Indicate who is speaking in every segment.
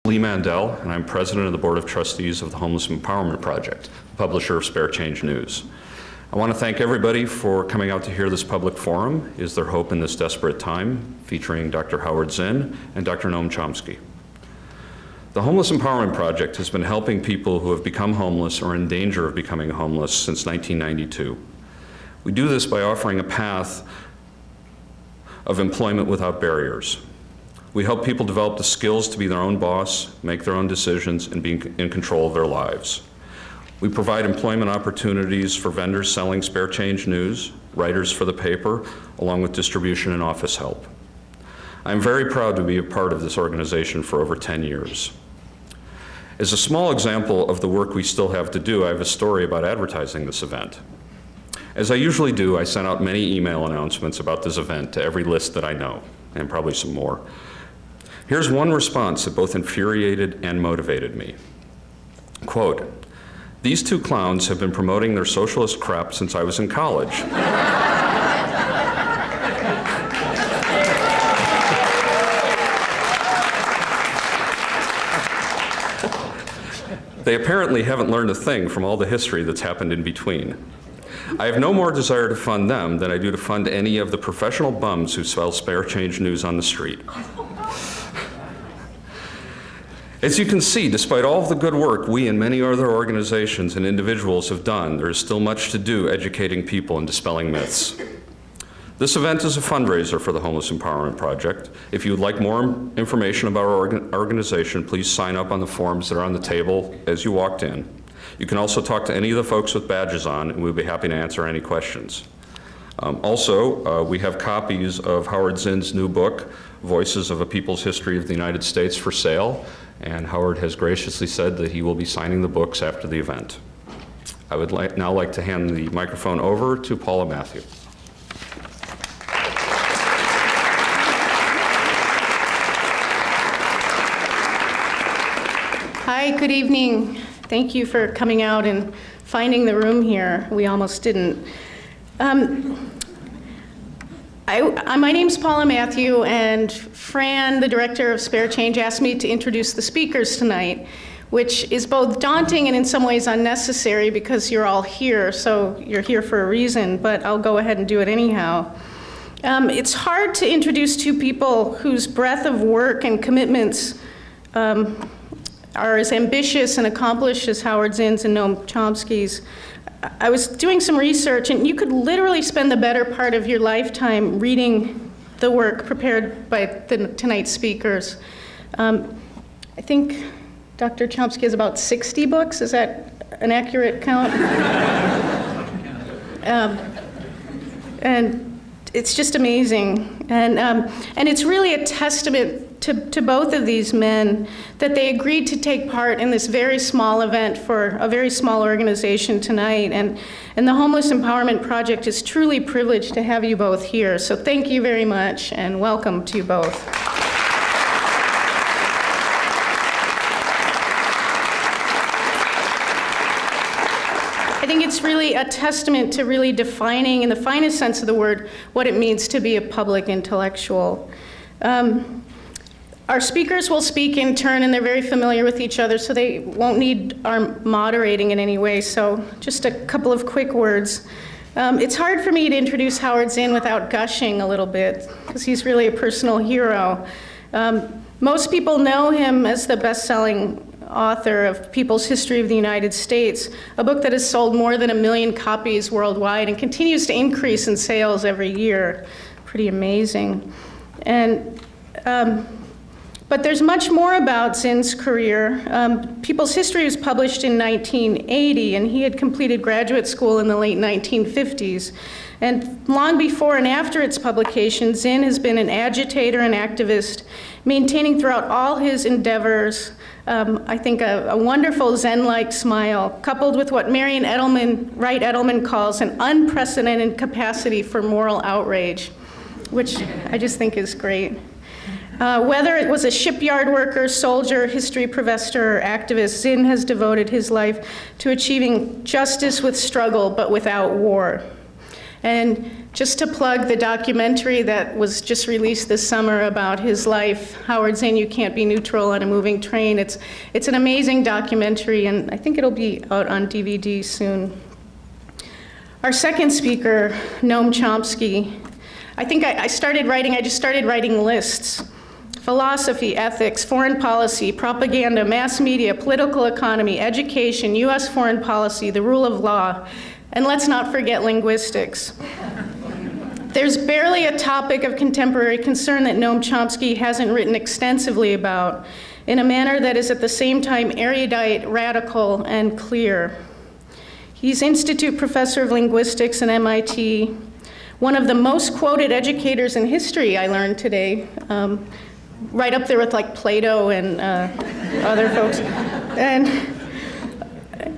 Speaker 1: Lee Mandel, and I'm president of the Board of Trustees of the Homeless Empowerment Project, publisher of Spare Change News. I want to thank everybody for coming out to hear this public forum, Is There Hope in This Desperate Time?, featuring Dr. Howard Zinn and Dr. Noam Chomsky. The Homeless Empowerment Project has been helping people who have become homeless or in danger of becoming homeless since 1992. We do this by offering a path of employment without barriers. We help people develop the skills to be their own boss, make their own decisions, and be in control of their lives. We provide employment opportunities for vendors selling Spare Change News, writers for the paper, along with distribution and office help. I'm very proud to be a part of this organization for over 10 years. As a small example of the work we still have to do, I have a story about advertising this event. As I usually do, I sent out many email announcements about this event to every list that I know, and probably some more. Here's one response that both infuriated and motivated me. Quote, "These two clowns have been promoting their socialist crap since I was in college." They apparently haven't learned a thing from all the history that's happened in between. I have no more desire to fund them than I do to fund any of the professional bums who sell Spare Change News on the street. As you can see, despite all of the good work we and many other organizations and individuals have done, there is still much to do educating people and dispelling myths. This event is a fundraiser for the Homeless Empowerment Project. If you would like more information about our organization, please sign up on the forms that are on the table as you walked in. You can also talk to any of the folks with badges on, and we'll be happy to answer any questions. We have copies of Howard Zinn's new book, Voices of a People's History of the United States, for sale, and Howard has graciously said that he will be signing the books after the event. I would now like to hand the microphone over to Paula Matthew.
Speaker 2: Hi, good evening. Thank you for coming out and finding the room here. We almost didn't. My name's Paula Matthew, and Fran, the director of Spare Change, asked me to introduce the speakers tonight, which is both daunting and in some ways unnecessary because you're all here, so you're here for a reason, but I'll go ahead and do it anyhow. It's hard to introduce two people whose breadth of work and commitments are as ambitious and accomplished as Howard Zinn's and Noam Chomsky's. I was doing some research, and you could literally spend the better part of your lifetime reading the work prepared by tonight's speakers. I think Dr. Chomsky has about 60 books. Is that an accurate count? And it's just amazing. And it's really a testament to both of these men that they agreed to take part in this very small event for a very small organization tonight. And the Homeless Empowerment Project is truly privileged to have you both here. So thank you very much, and welcome to you both. I think it's really a testament to really defining, in the finest sense of the word, what it means to be a public intellectual. Our speakers will speak in turn, and they're very familiar with each other, so they won't need our moderating in any way. So just a couple of quick words. It's hard for me to introduce Howard Zinn without gushing a little bit, because he's really a personal hero. Most people know him as the best-selling author of People's History of the United States, a book that has sold more than 1 million copies worldwide and continues to increase in sales every year. Pretty amazing. But there's much more about Zinn's career. People's History was published in 1980, and he had completed graduate school in the late 1950s. And long before and after its publication, Zinn has been an agitator and activist, maintaining throughout all his endeavors, I think, a wonderful Zen-like smile, coupled with what Marian Wright Edelman calls an unprecedented capacity for moral outrage, which I just think is great. Whether it was a shipyard worker, soldier, history professor, or activist, Zinn has devoted his life to achieving justice with struggle, but without war. And Just to plug the documentary that was just released this summer about his life, Howard Zinn, You Can't Be Neutral on a Moving Train. It's an amazing documentary, and I think it'll be out on DVD soon. Our second speaker, Noam Chomsky, I think I just started writing lists. Philosophy, ethics, foreign policy, propaganda, mass media, political economy, education, US foreign policy, the rule of law, and let's not forget linguistics. There's barely a topic of contemporary concern that Noam Chomsky hasn't written extensively about in a manner that is at the same time erudite, radical, and clear. He's Institute Professor of Linguistics at MIT, one of the most quoted educators in history, I learned today, right up there with like Plato and other folks.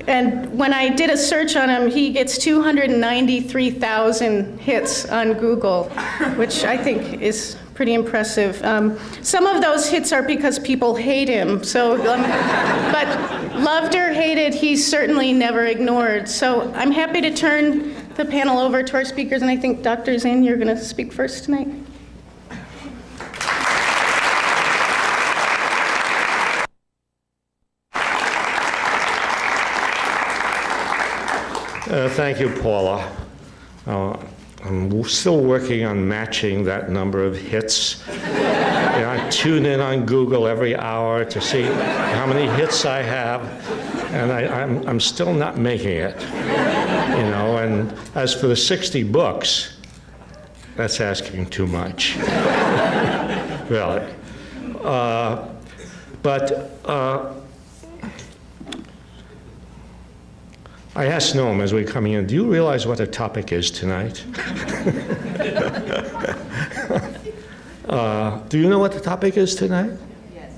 Speaker 2: And when I did a search on him, he gets 293,000 hits on Google, which I think is pretty impressive. Some of those hits are because people hate him, so, but loved or hated, he's certainly never ignored. So I'm happy to turn the panel over to our speakers, and I think Dr. Zinn, you're going to speak first tonight.
Speaker 3: Thank you, Paula. I'm still working on matching that number of hits. I tune in on Google every hour to see how many hits I have, and I'm still not making it. And as for the 60 books, that's asking too much. Really. I asked Noam as we were coming in, do you realize what the topic is tonight? Do you know what the topic is tonight? Yes.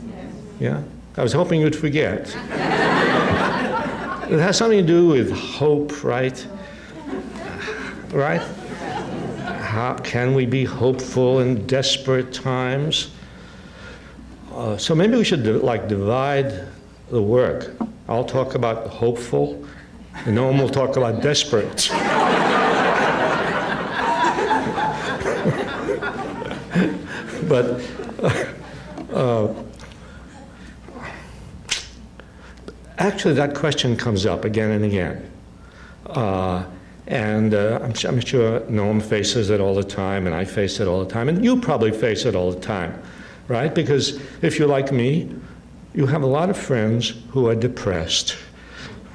Speaker 3: Yeah? I was hoping you'd forget. It has something to do with hope, right? Right? How can we be hopeful in desperate times? So maybe we should divide the work. I'll talk about hopeful, and Noam will talk about desperate. But actually, that question comes up again and again. I'm sure Noam faces it all the time, and I face it all the time, and you probably face it all the time, right? Because if you're like me, you have a lot of friends who are depressed.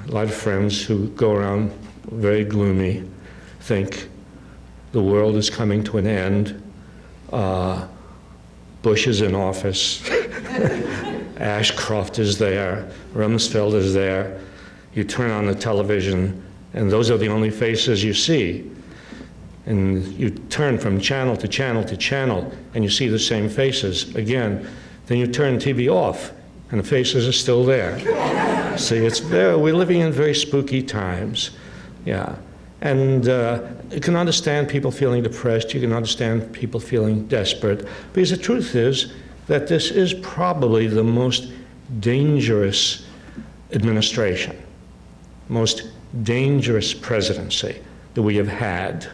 Speaker 3: A lot of friends who go around very gloomy, think the world is coming to an end. Bush is in office. Ashcroft is there. Rumsfeld is there. You turn on the television, and those are the only faces you see. And you turn from channel to channel to channel, and you see the same faces again. Then you turn TV off, and the faces are still there. See, we're living in very spooky times, yeah. And you can understand people feeling depressed, you can understand people feeling desperate, because the truth is that this is probably the most dangerous administration, most dangerous presidency that we have had.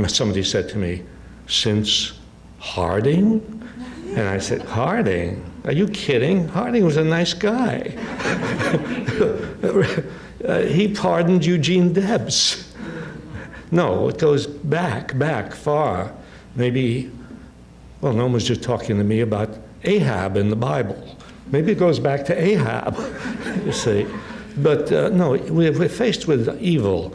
Speaker 3: Somebody said to me, since Harding? And I said, Harding? Are you kidding? Harding was a nice guy. He pardoned Eugene Debs. No, it goes back far. Maybe, Noam was just talking to me about Ahab in the Bible. Maybe it goes back to Ahab, you see. But no, we're faced with evil.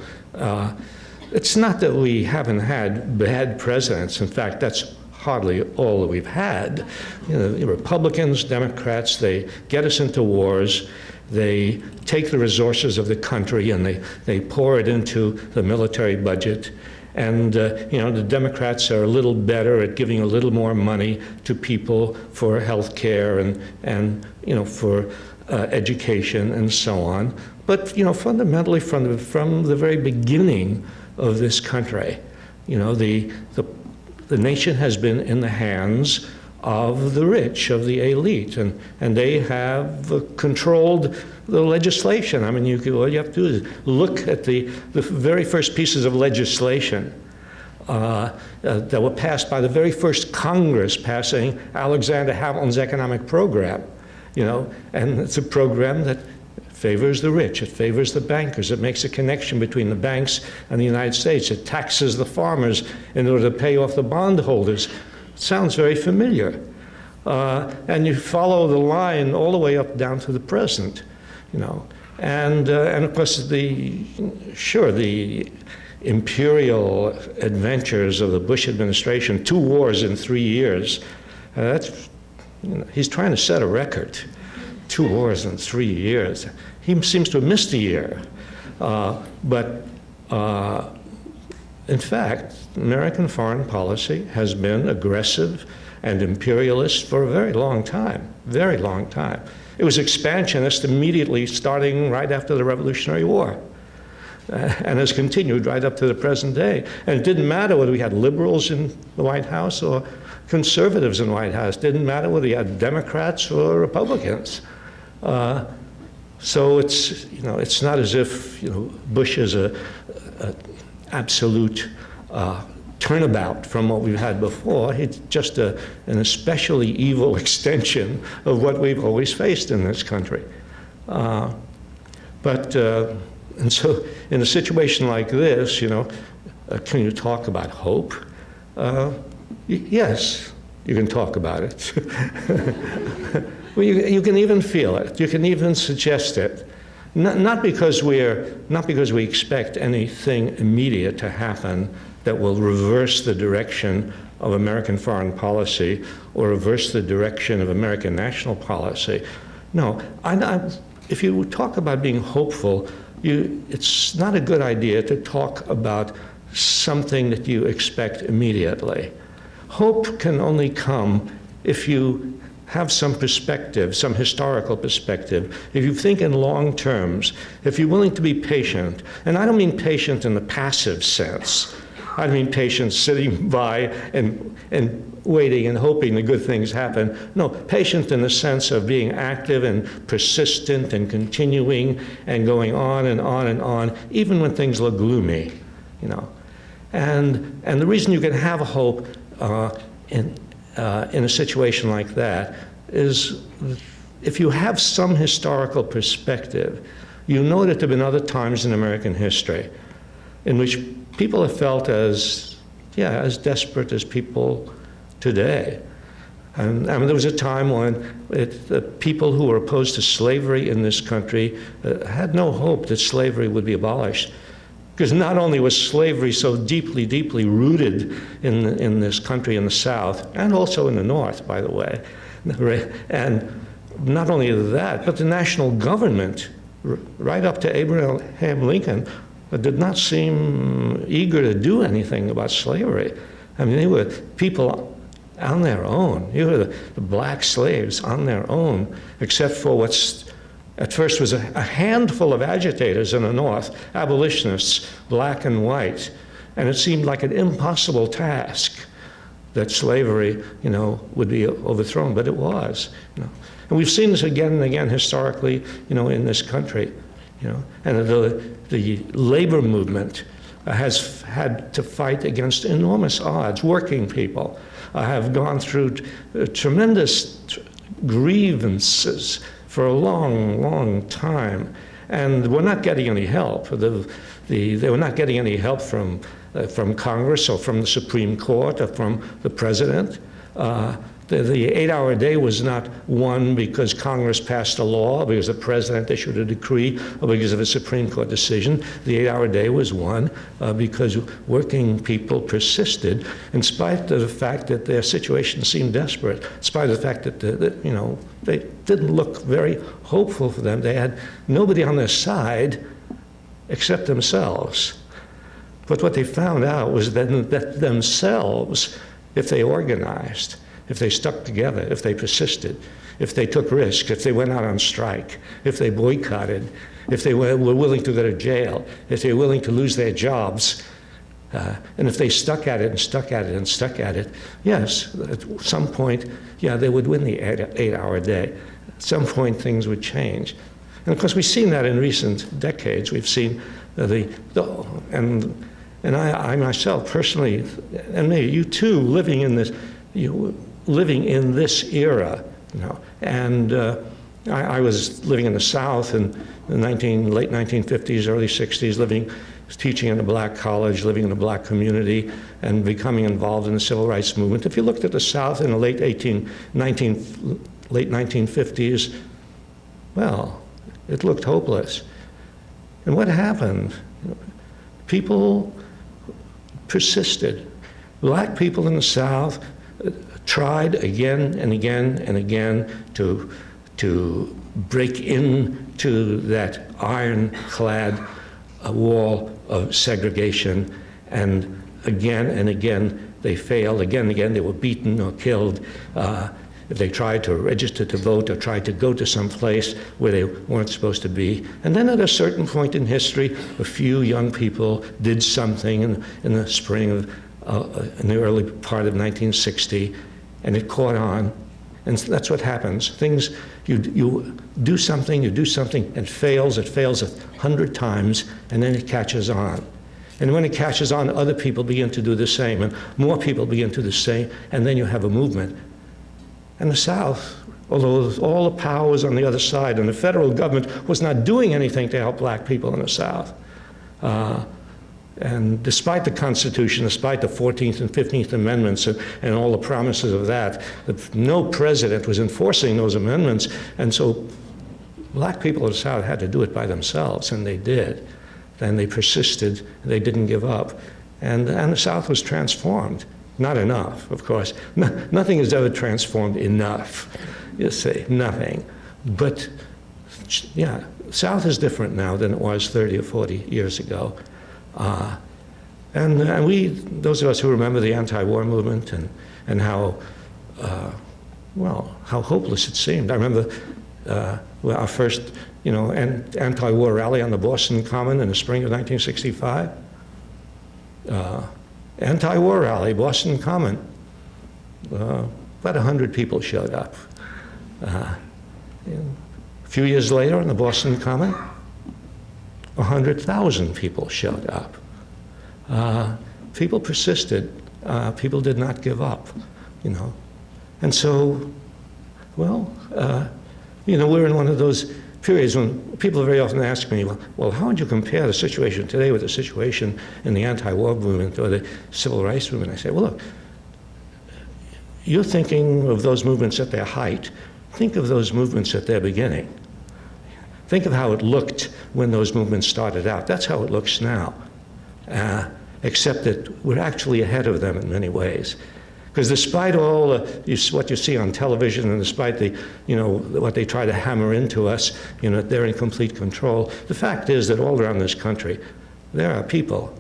Speaker 3: It's not that we haven't had bad presidents. In fact, that's hardly all that we've had. The Republicans, Democrats, they get us into wars. They take the resources of the country and they pour it into the military budget. And the Democrats are a little better at giving a little more money to people for health care and for education and so on. But fundamentally, from the very beginning of this country, the nation has been in the hands of the rich, of the elite, and they have controlled the legislation. I mean, all you have to do is look at the very first pieces of legislation that were passed by the very first Congress passing Alexander Hamilton's economic program, and it's a program that favors the rich, it favors the bankers, it makes a connection between the banks and the United States, it taxes the farmers in order to pay off the bondholders. It sounds very familiar. And you follow the line all the way up down to the present, And of course, the imperial adventures of the Bush administration, 2 wars in 3 years, he's trying to set a record. 2 wars in 3 years. He seems to have missed a year. But in fact, American foreign policy has been aggressive and imperialist for a very long time, very long time. It was expansionist immediately starting right after the Revolutionary War. And has continued right up to the present day. And it didn't matter whether we had liberals in the White House or conservatives in the White House. It didn't matter whether you had Democrats or Republicans. So it's not as if Bush is a absolute turnabout from what we've had before. It's just an especially evil extension of what we've always faced in this country. And so in a situation like this, can you talk about hope? Yes, you can talk about it. Well, you can even feel it. You can even suggest it. Not because we expect anything immediate to happen that will reverse the direction of American foreign policy or reverse the direction of American national policy. No, if you talk about being hopeful, it's not a good idea to talk about something that you expect immediately. Hope can only come if you have some perspective, some historical perspective, if you think in long terms, if you're willing to be patient. And I don't mean patient in the passive sense. I mean patient sitting by and waiting and hoping the good things happen. No, patient in the sense of being active and persistent and continuing and going on and on and on, even when things look gloomy, And the reason you can have hope in a situation like that is if you have some historical perspective, you know that there have been other times in American history in which people have felt as desperate as people today. And there was a time when the people who were opposed to slavery in this country had no hope that slavery would be abolished. Because not only was slavery so deeply, deeply rooted in this country in the South, and also in the North, by the way, and not only that, but the national government, right up to Abraham Lincoln, did not seem eager to do anything about slavery. I mean, they were people on their own. You were the black slaves on their own, except for what's at first was a handful of agitators in the North, abolitionists, black and white. And it seemed like an impossible task that slavery, would be overthrown, but it was. And we've seen this again and again historically, in this country. And the labor movement has had to fight against enormous odds. Working people have gone through tremendous grievances for a long, long time, and we're not getting any help. They were not getting any help from Congress or from the Supreme Court or from the president. The 8-hour day was not won because Congress passed a law, because the president issued a decree, or because of a Supreme Court decision. The 8-hour day was won because working people persisted, in spite of the fact that their situation seemed desperate, in spite of the fact that they didn't look very hopeful for them. They had nobody on their side except themselves. But what they found out was that themselves, if they organized, if they stuck together, if they persisted, if they took risks, if they went out on strike, if they boycotted, if they were willing to go to jail, if they were willing to lose their jobs, and if they stuck at it and stuck at it and stuck at it, yes, at some point, they would win the 8-hour day. At some point, things would change. And of course, we've seen that in recent decades. We've seen And I myself personally, and maybe you too, living in this era, and I was living in the South in the late 1950s, early 60s, teaching in a black college, living in a black community, and becoming involved in the civil rights movement. If you looked at the South in the late 1950s, well, it looked hopeless. And what happened? People persisted. Black people in the South tried again and again and again to break into that ironclad wall of segregation, and again they failed. Again and again they were beaten or killed if they tried to register to vote or tried to go to some place where they weren't supposed to be. And then at a certain point in history, a few young people did something in the spring of in the early part of 1960, and it caught on. And that's what happens. Things, you do something, and it fails 100 times, and then it catches on. And when it catches on, other people begin to do the same, and more people begin to do the same, and then you have a movement. And the South, although all the power was on the other side, and the federal government was not doing anything to help black people in the South, and despite the Constitution, despite the 14th and 15th Amendments and all the promises of that, no president was enforcing those amendments. And so black people in the South had to do it by themselves, and they did. And they persisted, they didn't give up. And the South was transformed. Not enough, of course. Nothing is ever transformed enough, you see, nothing. But yeah, South is different now than it was 30 or 40 years ago. And we, those of us who remember the anti-war movement and how, how hopeless it seemed. I remember our first, anti-war rally on the Boston Common in the spring of 1965. Anti-war rally, Boston Common. About 100 people showed up. A few years later on the Boston Common, 100,000 people showed up. People persisted. People did not give up, And so, we're in one of those periods when people very often ask me, well, how would you compare the situation today with the situation in the anti-war movement or the civil rights movement? I say, well, look, you're thinking of those movements at their height. Think of those movements at their beginning. Think of how it looked when those movements started out. That's how it looks now, except that we're actually ahead of them in many ways. Because despite all what you see on television, and despite what they try to hammer into us, they're in complete control. The fact is that all around this country, there are people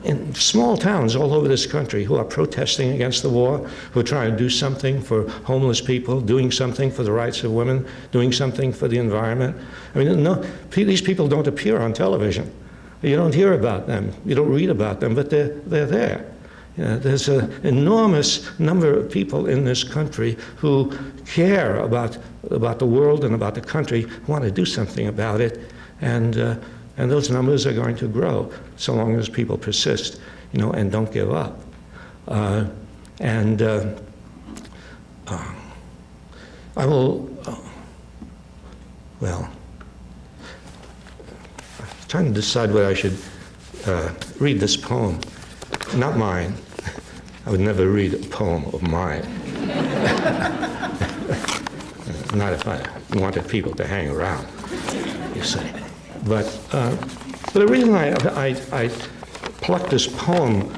Speaker 3: in small towns all over this country who are protesting against the war, who are trying to do something for homeless people, doing something for the rights of women, doing something for the environment. I mean, these people don't appear on television. You don't hear about them. You don't read about them, but they're there. There's an enormous number of people in this country who care about the world and about the country, who want to do something about it, and those numbers are going to grow so long as people persist, and don't give up. I will, I'm trying to decide whether I should read this poem. Not mine. I would never read a poem of mine. Not if I wanted people to hang around, you see. But the reason I plucked this poem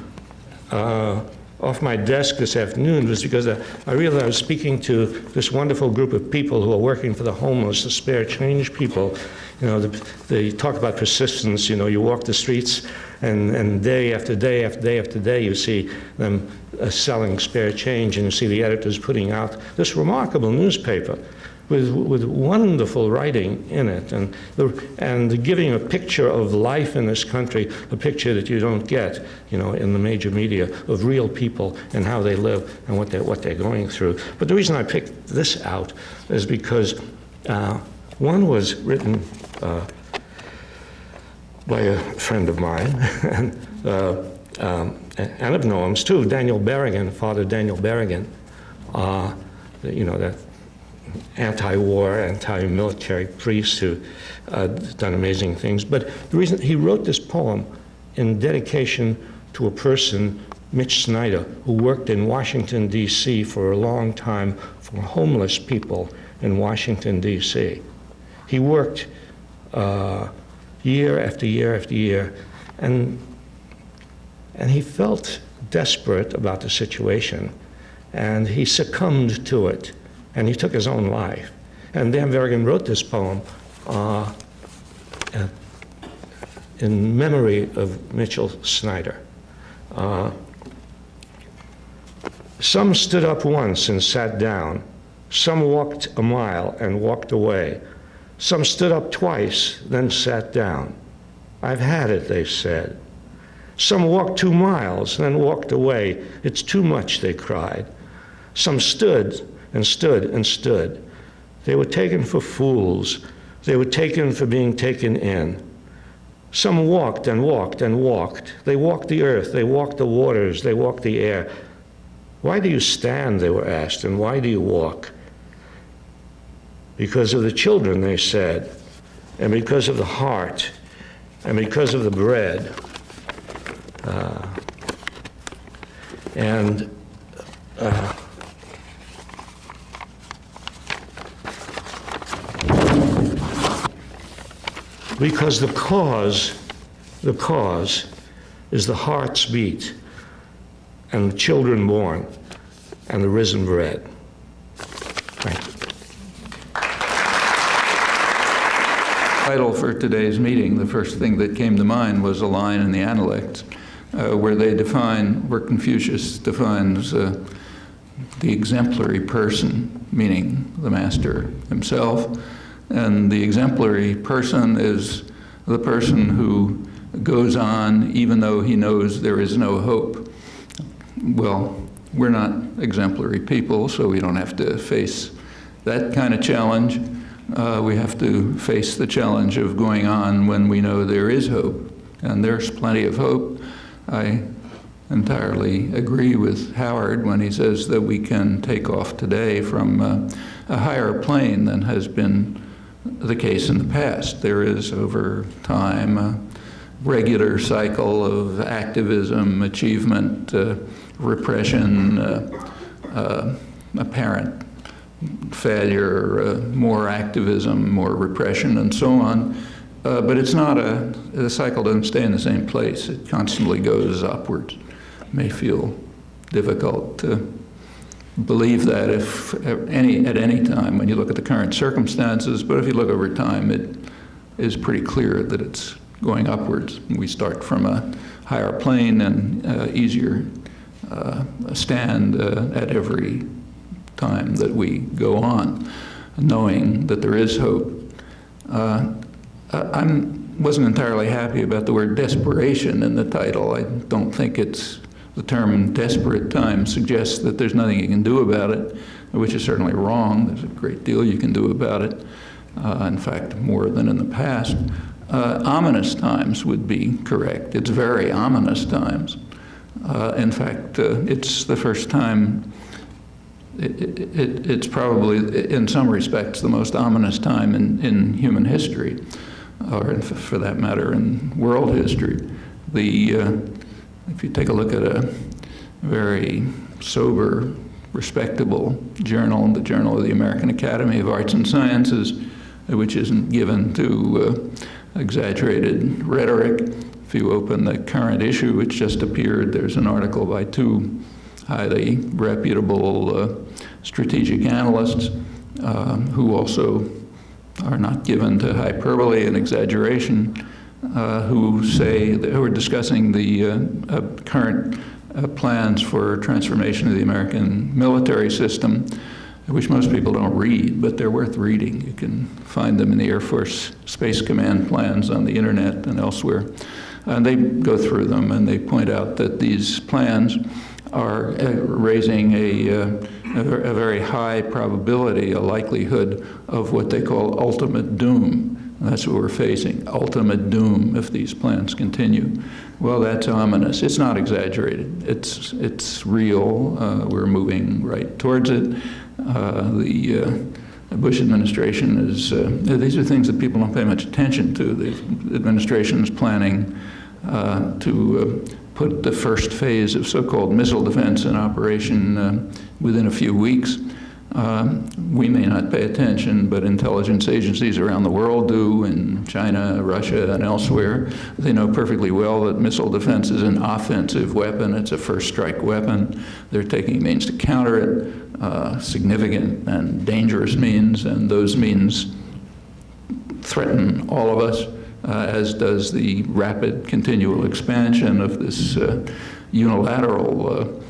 Speaker 3: off my desk this afternoon was because I realized I was speaking to this wonderful group of people who are working for the homeless, the spare change people. They talk about persistence. You walk the streets, and day after day after day after day, you see them selling spare change, and you see the editors putting out this remarkable newspaper with wonderful writing in it, and giving a picture of life in this country, a picture that you don't get, in the major media, of real people and how they live and what they're going through. But the reason I picked this out is because one was written by a friend of mine, and of Noam's too, Daniel Berrigan, Father Daniel Berrigan, that anti-war, anti-military priest who done amazing things. But the reason he wrote this poem in dedication to a person, Mitch Snyder, who worked in Washington, D.C. for a long time for homeless people in Washington, D.C. He worked year after year after year, and he felt desperate about the situation, and he succumbed to it, and he took his own life. And Dan Berrigan wrote this poem in memory of Mitchell Snyder. Some stood up once and sat down. Some walked a mile and walked away. Some stood up twice, then sat down. I've had it, they said. Some walked 2 miles, then walked away. It's too much, they cried. Some stood and stood and stood. They were taken for fools. They were taken for being taken in. Some walked and walked and walked. They walked the earth, they walked the waters, they walked the air. Why do you stand, they were asked, and why do you walk? Because of the children, they said, and because of the heart, and because of the bread. Because the cause is the heart's beat, and the children born, and the risen bread. Thank you.
Speaker 4: Title for today's meeting, the first thing that came to mind was a line in the Analects where Confucius defines the exemplary person, meaning the master himself. And the exemplary person is the person who goes on even though he knows there is no hope. Well, we're not exemplary people, so we don't have to face that kind of challenge. We have to face the challenge of going on when we know there is hope, and there's plenty of hope. I entirely agree with Howard when he says that we can take off today from a higher plane than has been the case in the past. There is, over time, a regular cycle of activism, achievement, repression, apparent failure, more activism, more repression, and so on. But it's not the cycle doesn't stay in the same place. It constantly goes upwards. It may feel difficult to believe that at any time when you look at the current circumstances, but if you look over time, it is pretty clear that it's going upwards. We start from a higher plane and easier stand at every time that we go on, knowing that there is hope. I wasn't entirely happy about the word desperation in the title. I don't think the term desperate times suggests that there's nothing you can do about it, which is certainly wrong. There's a great deal you can do about it. In fact, more than in the past. Ominous times would be correct. It's very ominous times. In fact, it's the first time, it's probably, in some respects, the most ominous time in human history, or for that matter, in world history. If you take a look at a very sober, respectable journal, the Journal of the American Academy of Arts and Sciences, which isn't given to exaggerated rhetoric. If you open the current issue, which just appeared, there's an article by 2 highly reputable strategic analysts who also are not given to hyperbole and exaggeration, who are discussing the current plans for transformation of the American military system, which most people don't read, but they're worth reading. You can find them in the Air Force Space Command plans on the internet and elsewhere. And they go through them and they point out that these plans are raising a very high probability, a likelihood of what they call ultimate doom. That's what we're facing, ultimate doom if these plans continue. Well, that's ominous. It's not exaggerated. It's real. We're moving right towards it. The Bush administration is, these are things that people don't pay much attention to. The administration is planning to put the first phase of so-called missile defense in operation within a few weeks. We may not pay attention, but intelligence agencies around the world do, in China, Russia, and elsewhere. They know perfectly well that missile defense is an offensive weapon. It's a first strike weapon. They're taking means to counter it, significant and dangerous means, and those means threaten all of us, as does the rapid continual expansion of this unilateral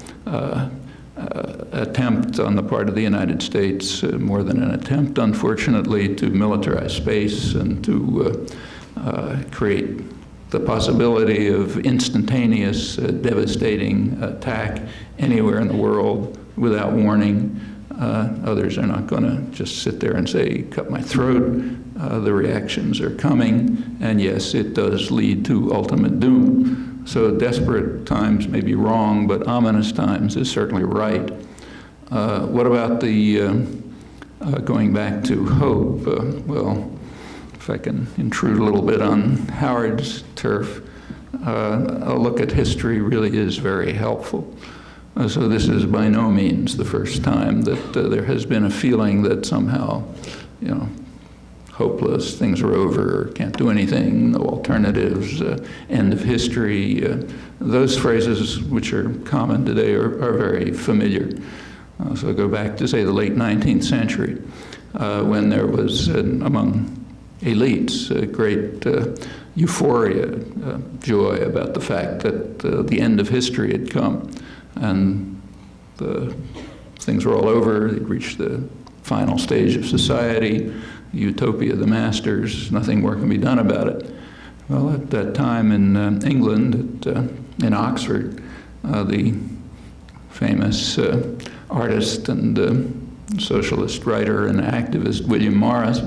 Speaker 4: attempt on the part of the United States, more than an attempt, unfortunately, to militarize space and to create the possibility of instantaneous, devastating attack anywhere in the world without warning. Others are not going to just sit there and say, cut my throat. The reactions are coming, and yes, it does lead to ultimate doom. So desperate times may be wrong, but ominous times is certainly right. What about the going back to hope? Well, if I can intrude a little bit on Howard's turf, a look at history really is very helpful. So this is by no means the first time that there has been a feeling that somehow, hopeless, things are over, can't do anything, no alternatives, end of history. Those phrases, which are common today, are very familiar. So go back to, say, the late 19th century, when there was, among elites, a great euphoria, joy about the fact that the end of history had come, and things were all over. They'd reached the final stage of society, utopia of the masters, nothing more can be done about it. Well, at that time in England, in Oxford, the famous artist and socialist writer and activist William Morris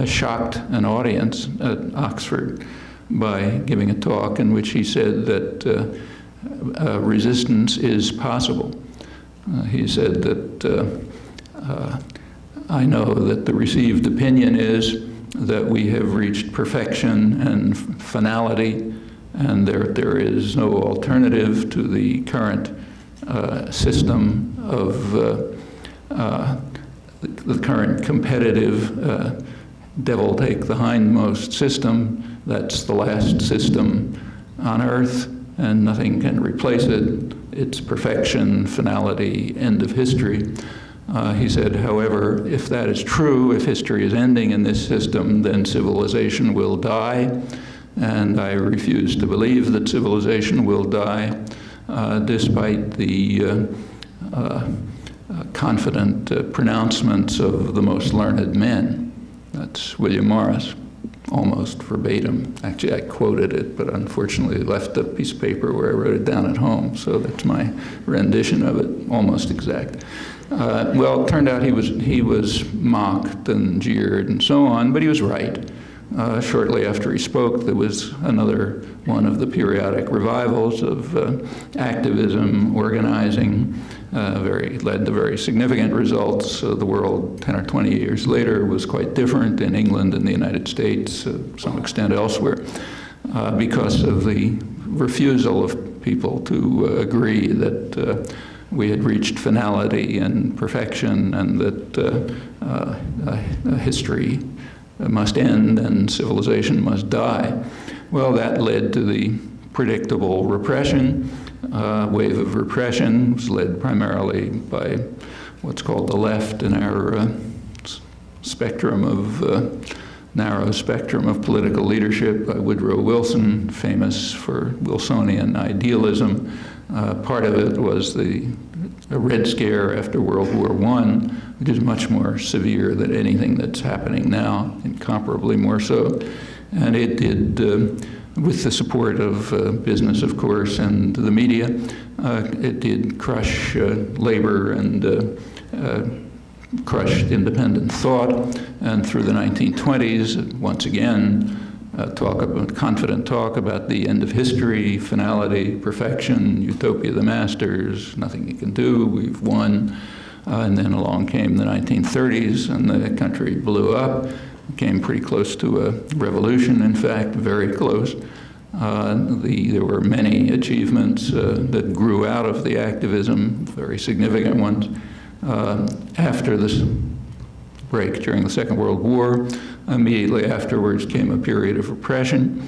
Speaker 4: shocked an audience at Oxford by giving a talk in which he said that resistance is possible. He said that I know that the received opinion is that we have reached perfection and finality, and there is no alternative to the current system of the current competitive devil take the hindmost system. That's the last system on earth, and nothing can replace it. It's perfection, finality, end of history. He said, however, if that is true, if history is ending in this system, then civilization will die. And I refuse to believe that civilization will die, despite the confident pronouncements of the most learned men. That's William Morris, almost verbatim. Actually, I quoted it, but unfortunately left a piece of paper where I wrote it down at home, so that's my rendition of it, almost exact. Well, it turned out he was mocked and jeered and so on, but he was right. Shortly after he spoke, there was another one of the periodic revivals of activism, organizing, led to very significant results. The world 10 or 20 years later was quite different in England and the United States, to some extent elsewhere, because of the refusal of people to agree that we had reached finality and perfection, and that history must end and civilization must die. Well, that led to the predictable repression. Wave of repression was led primarily by what's called the left in our spectrum of narrow spectrum of political leadership, by Woodrow Wilson, famous for Wilsonian idealism. Part of it was the Red Scare after World War I, which is much more severe than anything that's happening now, incomparably more so. And it did, with the support of business, of course, and the media, it did crush labor and crushed independent thought, and through the 1920s, once again, confident talk about the end of history, finality, perfection, utopia of the masters, nothing you can do, we've won. And then along came the 1930s, and the country blew up, came pretty close to a revolution, in fact, very close. There were many achievements that grew out of the activism, very significant ones. After this break during the Second World War, immediately afterwards came a period of repression.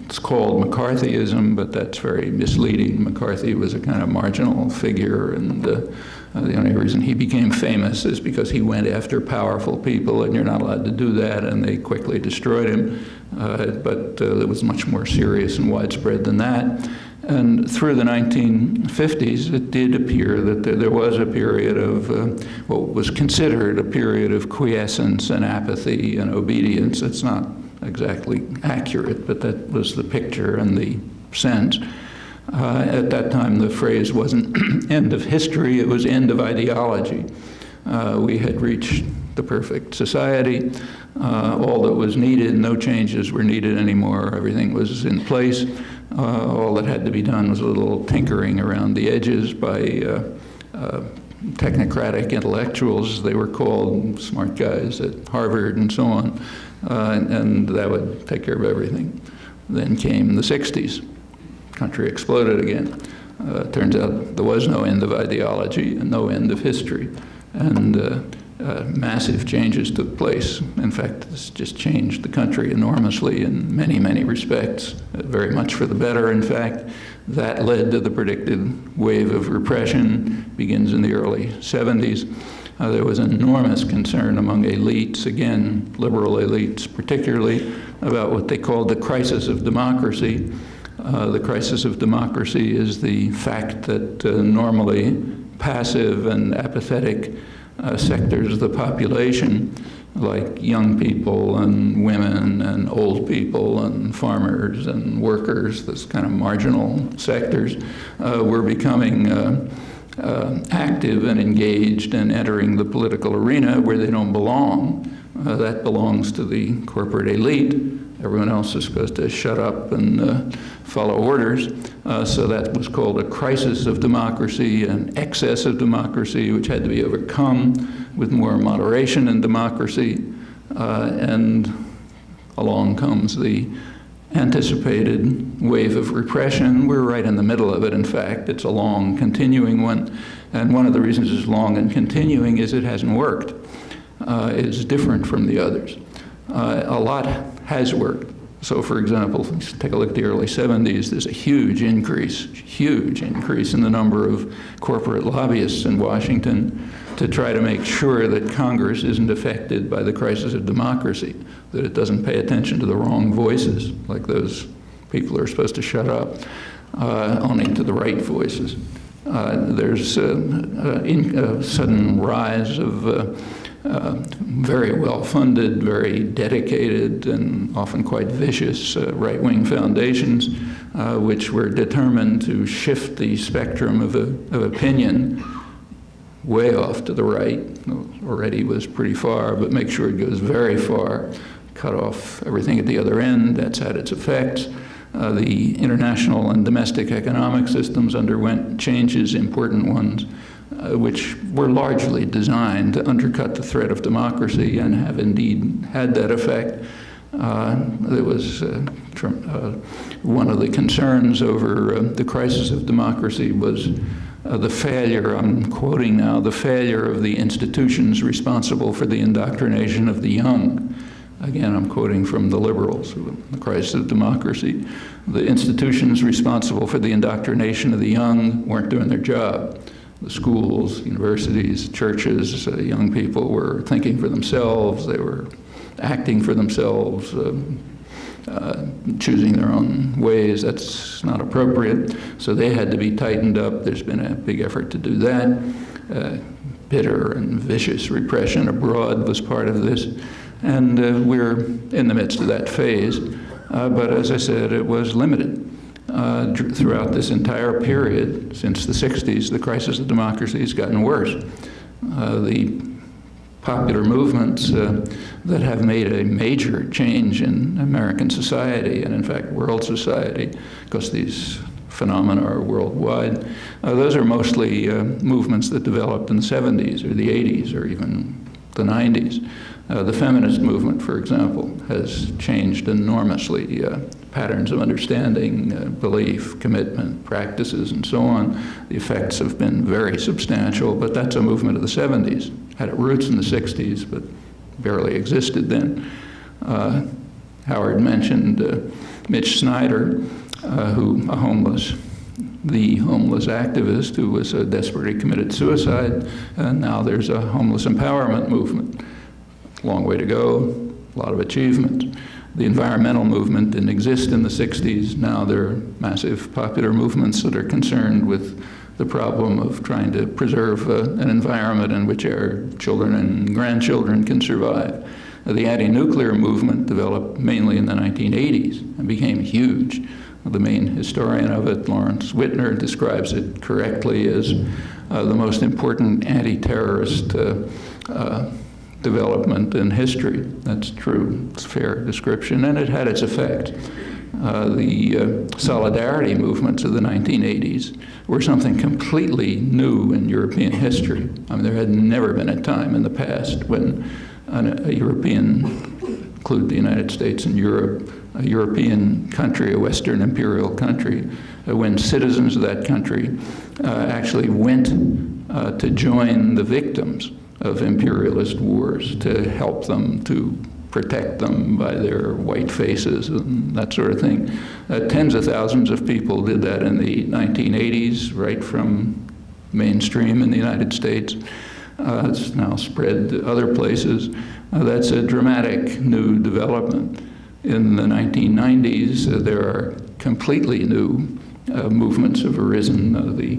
Speaker 4: It's called McCarthyism, but that's very misleading. McCarthy was a kind of marginal figure, and the only reason he became famous is because he went after powerful people, and you're not allowed to do that, and they quickly destroyed him. But it was much more serious and widespread than that. And through the 1950s, it did appear that there was a period of what was considered a period of quiescence and apathy and obedience. It's not exactly accurate, but that was the picture and the sense. At that time, the phrase wasn't end of history, it was end of ideology. We had reached the perfect society. All that was needed, no changes were needed anymore, everything was in place. All that had to be done was a little tinkering around the edges by technocratic intellectuals, they were called, smart guys at Harvard and so on, and that would take care of everything. Then came the 60s. Country exploded again. Turns out there was no end of ideology and no end of history. And massive changes took place. In fact, this just changed the country enormously in many, many respects, very much for the better, in fact. That led to the predicted wave of repression, begins in the early 70s. There was enormous concern among elites, again, liberal elites particularly, about what they called the crisis of democracy. The crisis of democracy is the fact that normally passive and apathetic sectors of the population, like young people and women and old people and farmers and workers, this kind of marginal sectors, were becoming active and engaged and entering the political arena where they don't belong. That belongs to the corporate elite. Everyone else is supposed to shut up and follow orders. So that was called a crisis of democracy, an excess of democracy, which had to be overcome with more moderation in democracy. And along comes the anticipated wave of repression. We're right in the middle of it, in fact. It's a long, continuing one. And one of the reasons it's long and continuing is it hasn't worked. It's different from the others. A lot has worked. So, for example, let's take a look at the early 70s. There's a huge increase in the number of corporate lobbyists in Washington to try to make sure that Congress isn't affected by the crisis of democracy, that it doesn't pay attention to the wrong voices, like those people are supposed to shut up, only to the right voices. There's a sudden rise of very well-funded, very dedicated, and often quite vicious right-wing foundations, which were determined to shift the spectrum of opinion way off to the right. Already was pretty far, but make sure it goes very far, cut off everything at the other end. That's had its effects. The international and domestic economic systems underwent changes, important ones, which were largely designed to undercut the threat of democracy and have indeed had that effect. There was one of the concerns over the crisis of democracy was the failure, I'm quoting now, the failure of the institutions responsible for the indoctrination of the young. Again, I'm quoting from the liberals, the crisis of democracy. The institutions responsible for the indoctrination of the young weren't doing their job. The schools, universities, churches, young people were thinking for themselves, they were acting for themselves, choosing their own ways. That's not appropriate. So they had to be tightened up. There's been a big effort to do that. Bitter and vicious repression abroad was part of this. And we're in the midst of that phase. But as I said, it was limited. Throughout this entire period, since the 60s, the crisis of democracy has gotten worse. the popular movements that have made a major change in American society and, in fact, world society, because these phenomena are worldwide. Those are mostly movements that developed in the 70s or the 80s or even the 90s. The feminist movement, for example, has changed enormously. Patterns of understanding, belief, commitment, practices, and so on. The effects have been very substantial, but that's a movement of the 70s. Had its roots in the 60s, but barely existed then. Howard mentioned Mitch Snyder, the homeless activist who was desperately committed suicide, and now there's a homeless empowerment movement. Long way to go, a lot of achievement. The environmental movement didn't exist in the 60s. Now there are massive popular movements that are concerned with the problem of trying to preserve an environment in which our children and grandchildren can survive. The anti-nuclear movement developed mainly in the 1980s and became huge. The main historian of it, Lawrence Whitner, describes it correctly as the most important anti-terrorist development in history. That's true. It's a fair description, and it had its effect. The solidarity movements of the 1980s were something completely new in European history. I mean, there had never been a time in the past when a European, include the United States and Europe, a European country, a Western imperial country, when citizens of that country actually went to join the victims of imperialist wars, to help them, to protect them by their white faces and that sort of thing. Tens of thousands of people did that in the 1980s, right from mainstream in the United States. It's now spread to other places. That's a dramatic new development. In the 1990s, there are completely new movements have arisen. The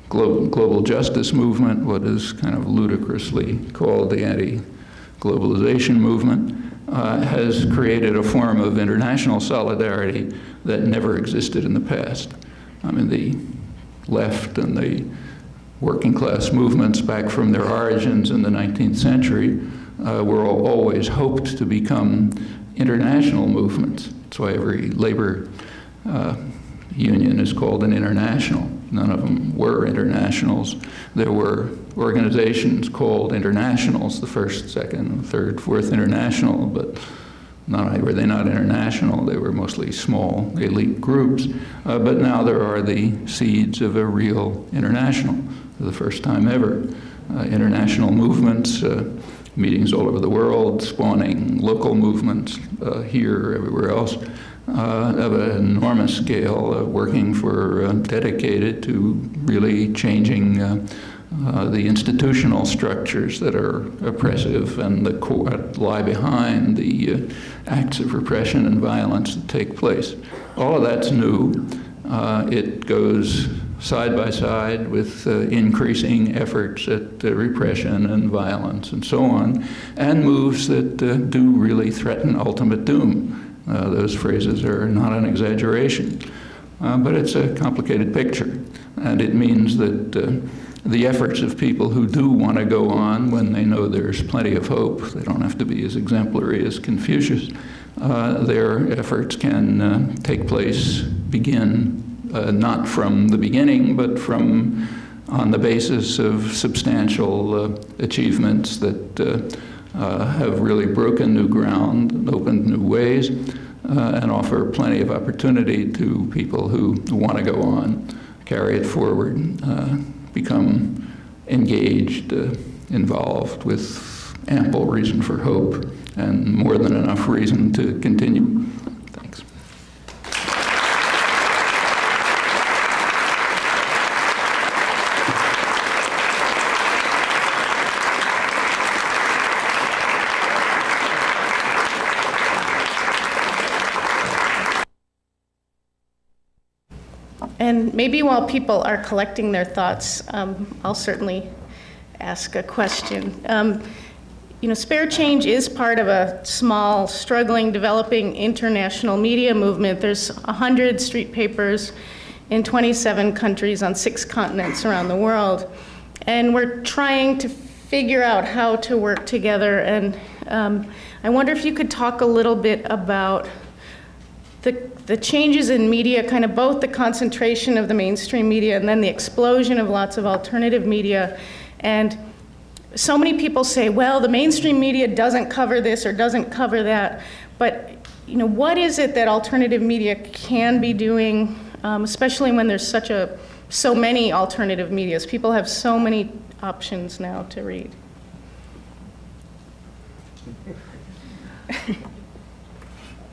Speaker 4: global justice movement, what is kind of ludicrously called the anti-globalization movement, has created a form of international solidarity that never existed in the past. I mean, the left and the working class movements back from their origins in the 19th century were always hoped to become international movements. That's why every labor union is called an international. None of them were internationals. There were organizations called internationals, the first, second, third, fourth international, but not only were they not international, they were mostly small elite groups. But now there are the seeds of a real international for the first time ever. International movements, meetings all over the world, spawning local movements here, everywhere else, of an enormous scale, working for, dedicated to really changing the institutional structures that are oppressive and that lie behind the acts of repression and violence that take place. All of that's new. It goes side by side with increasing efforts at repression and violence and so on, and moves that do really threaten ultimate doom. Those phrases are not an exaggeration, but it's a complicated picture, and it means that the efforts of people who do want to go on when they know there's plenty of hope, they don't have to be as exemplary as Confucius, their efforts can take place, begin not from the beginning, but from on the basis of substantial achievements that have really broken new ground and opened new ways and offer plenty of opportunity to people who want to go on, carry it forward, become engaged, involved with ample reason for hope and more than enough reason to continue. Thanks.
Speaker 2: And maybe while people are collecting their thoughts, I'll certainly ask a question. You know, Spare Change is part of a small, struggling, developing international media movement. There's 100 street papers in 27 countries on 6 continents around the world. And we're trying to figure out how to work together. And I wonder if you could talk a little bit about the changes in media, kind of both the concentration of the mainstream media and then the explosion of lots of alternative media. And so many people say, well, the mainstream media doesn't cover this or doesn't cover that. But what is it that alternative media can be doing, especially when there's so many alternative medias? People have so many options now to read.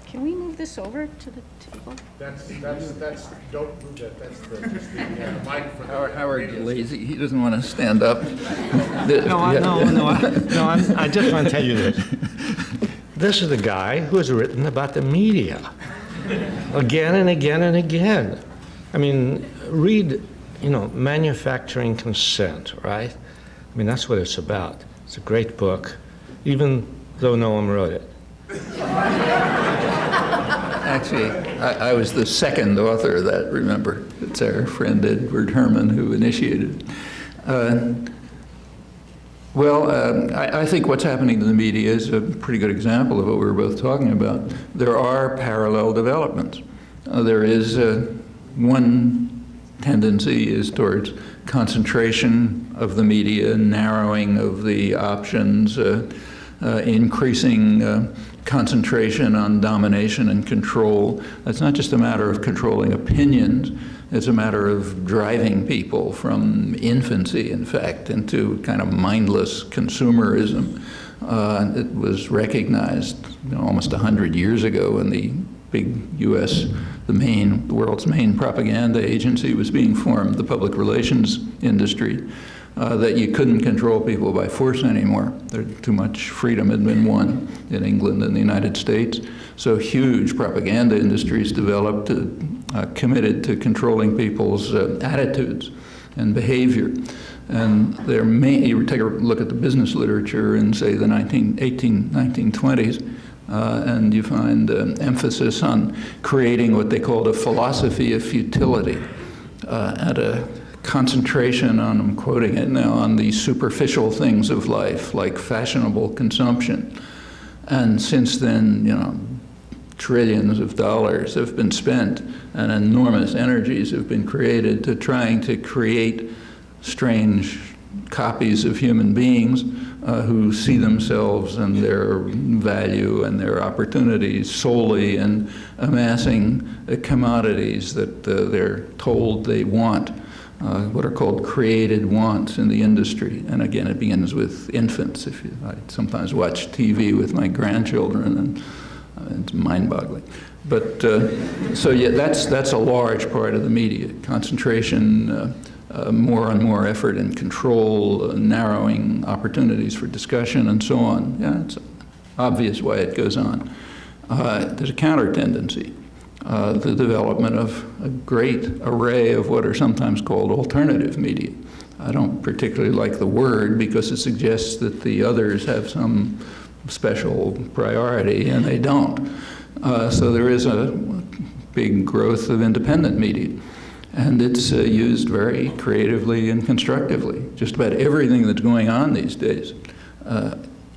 Speaker 2: Can we move this over to the table?
Speaker 5: That's, don't move that, that's just the mic for the.
Speaker 4: Howard's lazy, he doesn't want to stand up.
Speaker 3: I just want to tell you this. This is the guy who has written about the media again and again and again. I mean, read, Manufacturing Consent, right? I mean, that's what it's about. It's a great book, even though Noam wrote it.
Speaker 4: Actually, I was the second author of that, remember. It's our friend Edward Herman who initiated it. I think what's happening to the media is a pretty good example of what we were both talking about. There are parallel developments. There is one tendency is towards concentration of the media, narrowing of the options, increasing concentration on domination and control. It's not just a matter of controlling opinions, it's a matter of driving people from infancy, in fact, into kind of mindless consumerism. It was recognized almost 100 years ago when the big U.S., the world's main propaganda agency was being formed, the public relations industry, that you couldn't control people by force anymore. Too much freedom had been won in England and the United States. So huge propaganda industries developed, committed to controlling people's attitudes and behavior. And you take a look at the business literature in, say, the 1920s, and you find emphasis on creating what they called a philosophy of futility, and a concentration on, I'm quoting it now, on the superficial things of life, like fashionable consumption. And since then, trillions of dollars have been spent and enormous energies have been created to trying to create strange copies of human beings who see themselves and their value and their opportunities solely in amassing commodities that they're told they want. What are called created wants in the industry. And again, it begins with infants. I sometimes watch TV with my grandchildren, and it's mind-boggling. But so yeah, that's a large part of the media. Concentration, more and more effort and control, narrowing opportunities for discussion, and so on. Yeah, it's obvious why it goes on. There's a counter tendency. The development of a great array of what are sometimes called alternative media. I don't particularly like the word because it suggests that the others have some special priority, and they don't. So there is a big growth of independent media, and it's used very creatively and constructively. Just about everything that's going on these days,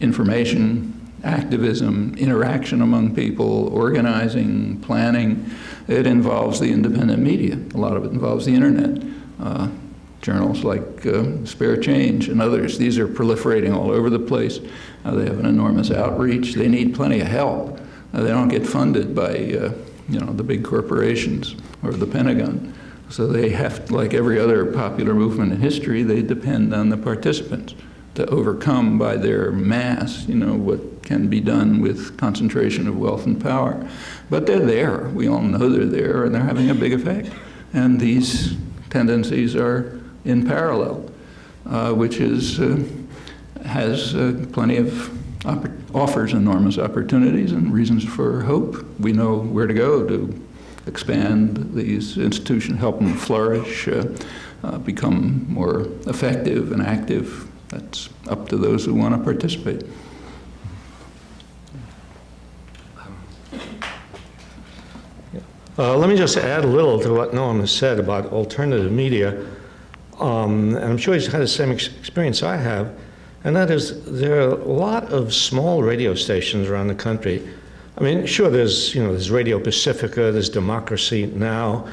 Speaker 4: information, activism, interaction among people, organizing, planning, it involves the independent media. A lot of it involves the internet. Journals like Spare Change and others, these are proliferating all over the place. They have an enormous outreach. They need plenty of help. They don't get funded by the big corporations or the Pentagon. So they have, like every other popular movement in history, they depend on the participants to overcome by their mass, what can be done with concentration of wealth and power. But they're there. We all know they're there, and they're having a big effect. And these tendencies are in parallel, which has plenty of offers enormous opportunities and reasons for hope. We know where to go to expand these institutions, help them flourish, become more effective and active. That's up to those who want to participate.
Speaker 3: Let me just add a little to what Noam has said about alternative media. And I'm sure he's had the same experience I have. and that is there are a lot of small radio stations around the country. I mean, sure, there's Radio Pacifica, there's Democracy Now,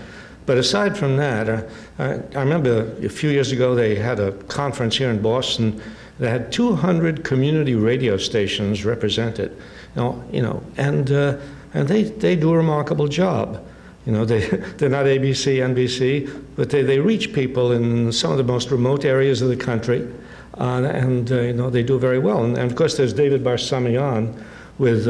Speaker 3: but aside from that, I remember a few years ago they had a conference here in Boston. They had 200 community radio stations represented, and they do a remarkable job. They're not ABC, NBC, but they reach people in some of the most remote areas of the country, and they do very well. And of course, there's David Barsamian with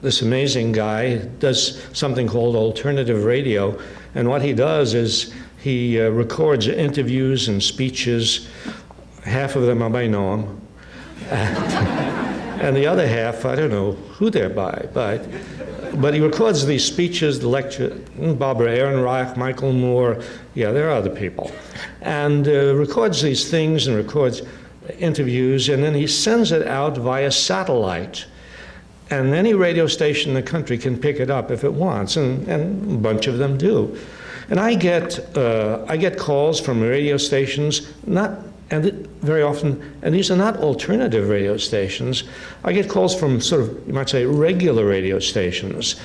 Speaker 3: this amazing guy does something called alternative radio, and what he does is he records interviews and speeches. Half of them are by Noam, and the other half, I don't know who they're by, but he records these speeches, the lecture, Barbara Ehrenreich, Michael Moore, there are other people, and records these things and records interviews, and then he sends it out via satellite. And any radio station in the country can pick it up if it wants, and a bunch of them do. And I get calls from radio stations, very often, and these are not alternative radio stations. I get calls from sort of, you might say, regular radio stations.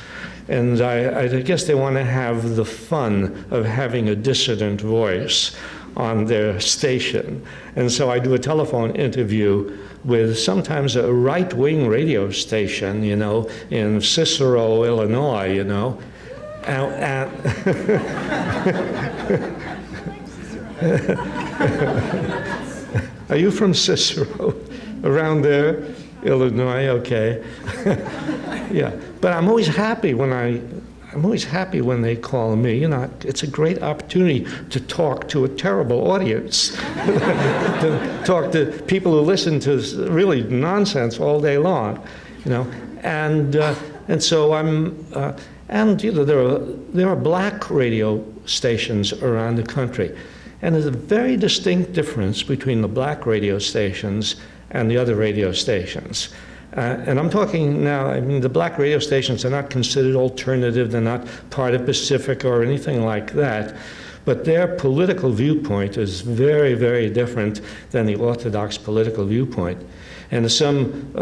Speaker 3: And I guess they want to have the fun of having a dissident voice on their station. And so I do a telephone interview with sometimes a right-wing radio station, in Cicero, Illinois, Are you from Cicero? Around there? Illinois, okay. Yeah, but I'm always happy when they call me. It's a great opportunity to talk to a terrible audience, to talk to people who listen to really nonsense all day long, And so there are black radio stations around the country, and there's a very distinct difference between the black radio stations and the other radio stations. And I'm talking now, the black radio stations are not considered alternative, they're not part of Pacifica or anything like that, but their political viewpoint is very, very different than the orthodox political viewpoint. And there's some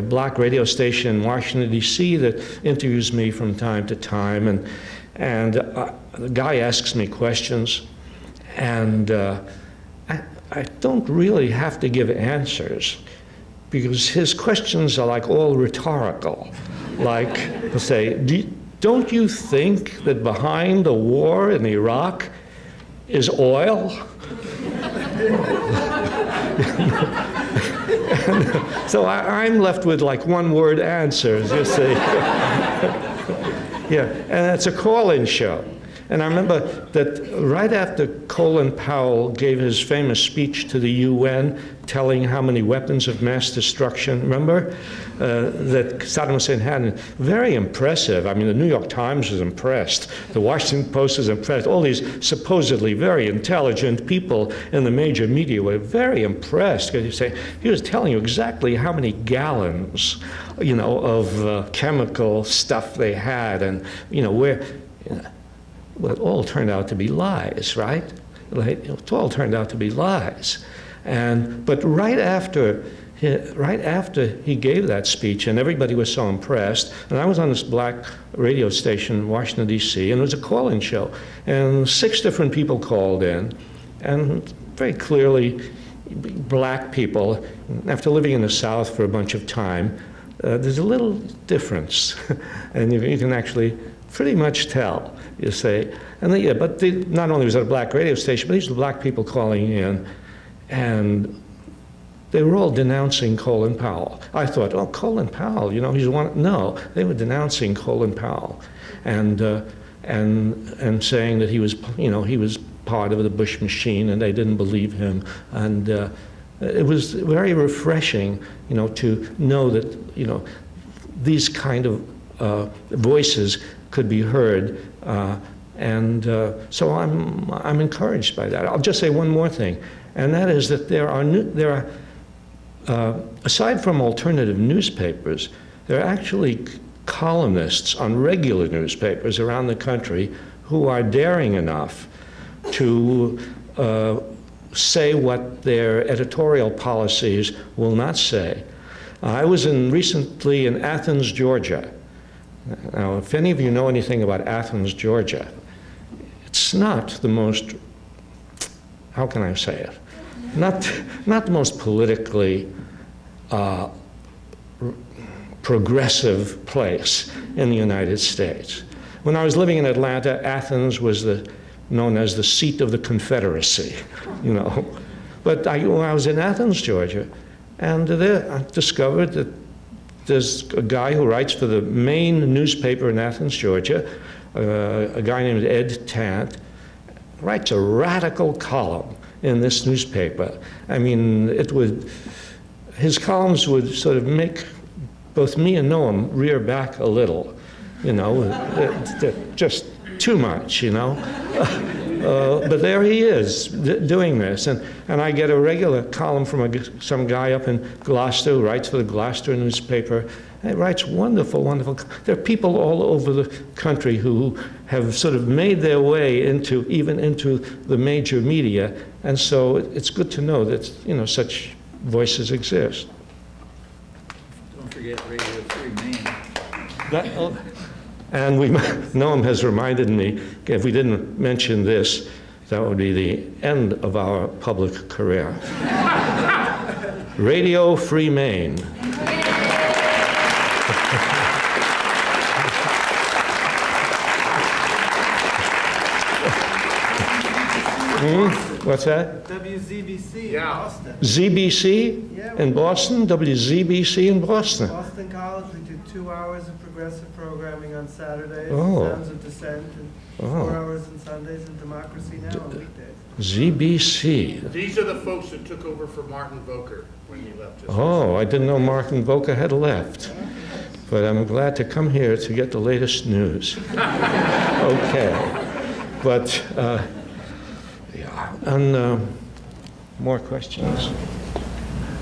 Speaker 3: black radio station in Washington, D.C. that interviews me from time to time, and the guy asks me questions, and I don't really have to give answers, because his questions are like all rhetorical. Like, he'll say, don't you think that behind the war in Iraq is oil? So I'm left with like one-word answers, you see. Yeah, and it's a call-in show. And I remember that right after Colin Powell gave his famous speech to the UN telling how many weapons of mass destruction, remember, that Saddam Hussein had, very impressive. I mean, the New York Times was impressed. The Washington Post was impressed. All these supposedly very intelligent people in the major media were very impressed, because he was telling you exactly how many gallons, of chemical stuff they had, and, where... Well, it all turned out to be lies, right? It all turned out to be lies. But right after he gave that speech, and everybody was so impressed, and I was on this black radio station in Washington, D.C., and it was a call-in show, and 6 different people called in, and very clearly black people, after living in the South for a bunch of time, there's a little difference, and you can actually pretty much tell, you say. And not only was it a black radio station, but these were black people calling in, and they were all denouncing Colin Powell. I thought, oh, Colin Powell, he's one. No, they were denouncing Colin Powell, and saying that he was part of the Bush machine, and they didn't believe him. And it was very refreshing, to know that, these kind of voices could be heard, so I'm encouraged by that. I'll just say one more thing, and that is that there are aside from alternative newspapers, there are actually columnists on regular newspapers around the country who are daring enough to say what their editorial policies will not say. I was recently in Athens, Georgia. Now, if any of you know anything about Athens, Georgia, it's not the most, how can I say it? Not the most politically progressive place in the United States. When I was living in Atlanta, Athens was known as the seat of the Confederacy, you know. But when I was in Athens, Georgia, and there I discovered that there's a guy who writes for the main newspaper in Athens, Georgia, a guy named Ed Tant, writes a radical column in this newspaper. I mean, his columns would sort of make both me and Noam rear back a little, you know, they're just too much, you know. But there he is doing this, and I get a regular column from some guy up in Gloucester who writes for the Gloucester newspaper. And he writes wonderful, wonderful. There are people all over the country who have sort of made their way even into the major media, and so it's good to know that, you know, such voices exist.
Speaker 4: Don't forget Radio Free Maine.
Speaker 3: And Noam has reminded me, if we didn't mention this, that would be the end of our public career. Radio Free Maine. What's that?
Speaker 6: WZBC in
Speaker 5: Yeah.
Speaker 6: Boston.
Speaker 3: ZBC
Speaker 6: Yeah,
Speaker 3: in Boston? WZBC in Boston.
Speaker 6: Boston College, we do 2 hours of progressive programming on Saturdays,
Speaker 3: Oh.
Speaker 6: Sounds of Dissent, and
Speaker 3: Oh.
Speaker 6: 4 hours on Sundays, and Democracy Now! On weekdays.
Speaker 3: ZBC.
Speaker 5: These are the folks that took over for Martin Volker when he left. Just
Speaker 3: Oh, I didn't know Martin Volker had left. But I'm glad to come here to get the latest news. Okay. But, yeah. And more questions?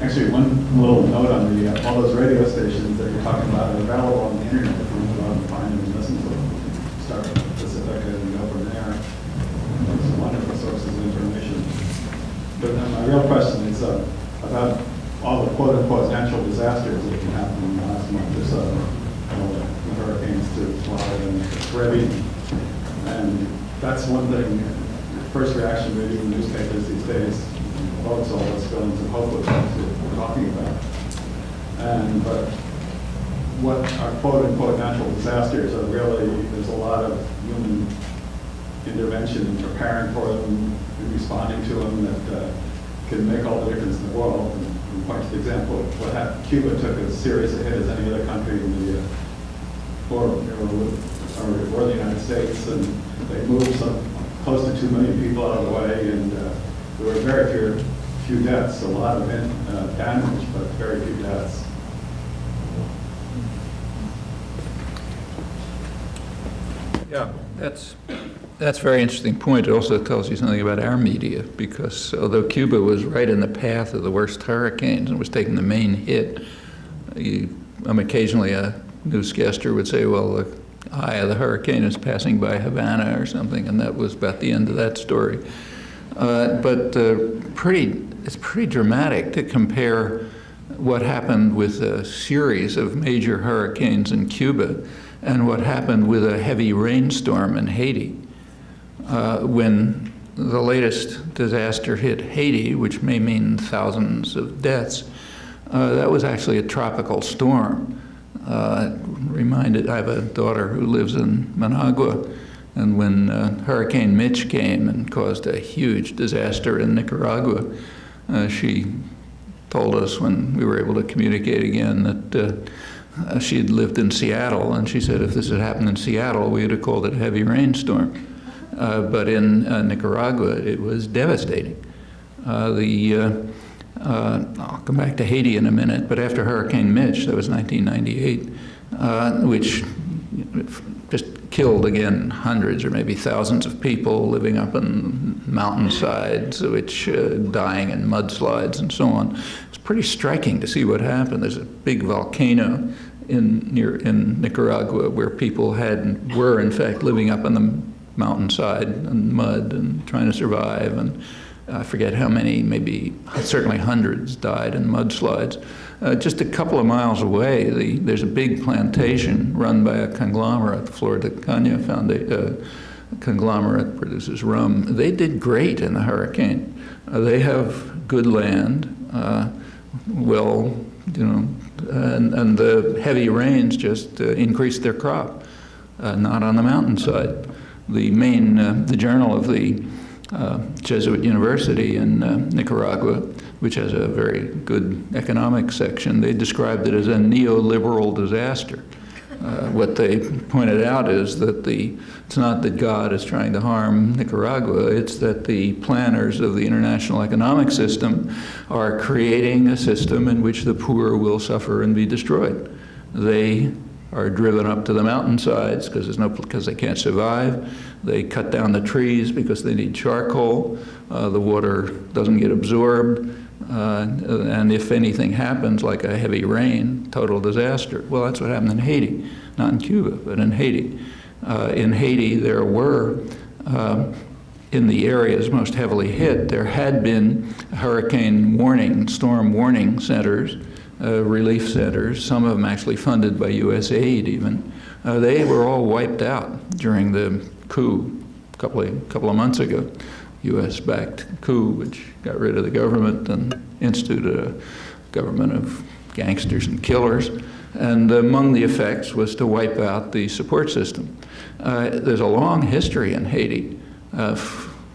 Speaker 7: Actually, one little note on all those radio stations that you're talking about are available on the internet if you want to go out and find them and listen to them. Start with Pacifica and go from there. Some wonderful sources of information. But my real question is about all the quote-unquote natural disasters that can happen in the last month or so. The hurricanes to Florida and the Caribbean. And that's one thing. The first reaction reading the newspapers these days evokes all those feelings of hopelessness that we're talking about. But what are quote-unquote natural disasters are really, there's a lot of human intervention in preparing for them and responding to them that can make all the difference in the world. And point to the example of what happened. Cuba took as serious a hit as any other country in the or the United States, and they moved close to 2 million people out of the way, and there were very few deaths, a lot of damage, but very few deaths.
Speaker 4: Yeah, that's a very interesting point. It also tells you something about our media, because although Cuba was right in the path of the worst hurricanes and was taking the main hit, occasionally a newscaster would say, well, the eye of the hurricane is passing by Havana or something, and that was about the end of that story. It's pretty dramatic to compare what happened with a series of major hurricanes in Cuba and what happened with a heavy rainstorm in Haiti. When the latest disaster hit Haiti, which may mean thousands of deaths, that was actually a tropical storm. I have a daughter who lives in Managua, and when Hurricane Mitch came and caused a huge disaster in Nicaragua, she told us when we were able to communicate again that she had lived in Seattle, and she said if this had happened in Seattle, we would have called it a heavy rainstorm. But in Nicaragua, it was devastating. I'll come back to Haiti in a minute, but after Hurricane Mitch, that was 1998, which just killed again hundreds or maybe thousands of people living up in mountainsides, which dying in mudslides and so on. It's pretty striking to see what happened. There's a big volcano in Nicaragua where people were in fact living up on the mountainside and mud and trying to survive, and I forget how many, maybe certainly hundreds died in mudslides. Just a couple of miles away, there's a big plantation run by a conglomerate, the Florida Caña Foundation, conglomerate produces rum. They did great in the hurricane. They have good land, and the heavy rains just increased their crop, not on the mountainside. The journal of the Jesuit University in Nicaragua, which has a very good economic section, they described it as a neoliberal disaster. What they pointed out is that it's not that God is trying to harm Nicaragua, it's that the planners of the international economic system are creating a system in which the poor will suffer and be destroyed. They are driven up to the mountainsides because they can't survive. They cut down the trees because they need charcoal. The water doesn't get absorbed. And if anything happens, like a heavy rain, total disaster. Well, that's what happened in Haiti, not in Cuba, but in Haiti. In Haiti, there were, in the areas most heavily hit, there had been hurricane warning, storm warning centers, relief centers, some of them actually funded by U.S. aid even. They were all wiped out during the coup a couple of months ago. U.S.-backed coup, which got rid of the government and instituted a government of gangsters and killers. And among the effects was to wipe out the support system. There's a long history in Haiti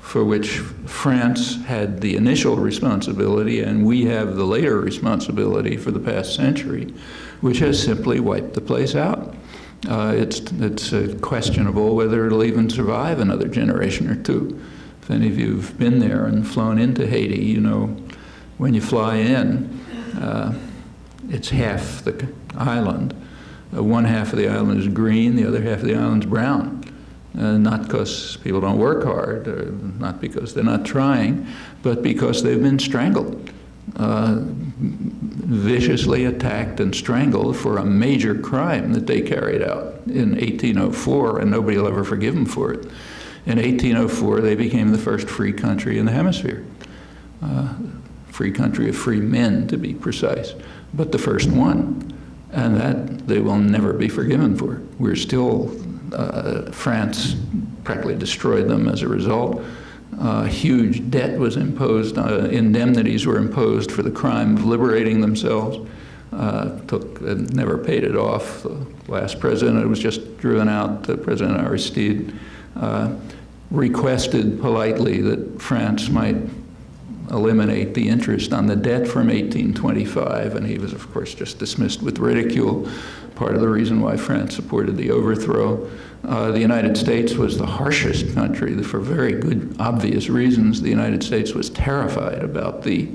Speaker 4: for which France had the initial responsibility, and we have the later responsibility for the past century, which has simply wiped the place out. It's questionable whether it'll even survive another generation or two. If any of you have been there and flown into Haiti, you know when you fly in, it's half the island. One half of the island is green, the other half of the island's brown. Not because people don't work hard, or not because they're not trying, but because they've been strangled, viciously attacked and strangled for a major crime that they carried out in 1804, and nobody will ever forgive them for it. In 1804, they became the first free country in the hemisphere. Free country of free men, to be precise, but the first one. And that they will never be forgiven for. We're still, France practically destroyed them as a result. Huge debt was imposed, indemnities were imposed for the crime of liberating themselves. Never paid it off. The last president was just driven out, President Aristide, requested politely that France might eliminate the interest on the debt from 1825, and he was, of course, just dismissed with ridicule, part of the reason why France supported the overthrow. The United States was the harshest country, for very good, obvious reasons. The United States was terrified about the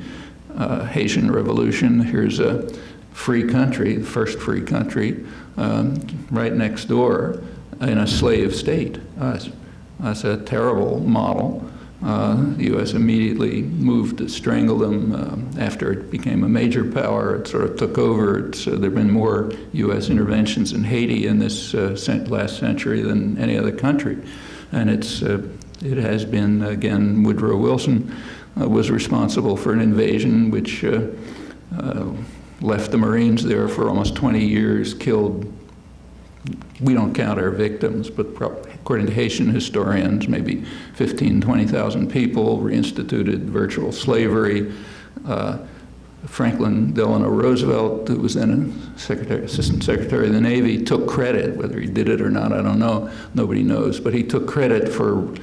Speaker 4: Haitian Revolution. Here's a free country, the first free country, right next door in a slave state. That's a terrible model. The U.S. immediately moved to strangle them after it became a major power. It sort of took over. There have been more U.S. interventions in Haiti in this last century than any other country. And it has been, again, Woodrow Wilson was responsible for an invasion which left the Marines there for almost 20 years, killed, we don't count our victims, but according to Haitian historians, maybe 15,000, 20,000 people, reinstituted virtual slavery. Franklin Delano Roosevelt, who was then Assistant Secretary of the Navy, took credit, whether he did it or not, I don't know, nobody knows, but he took credit for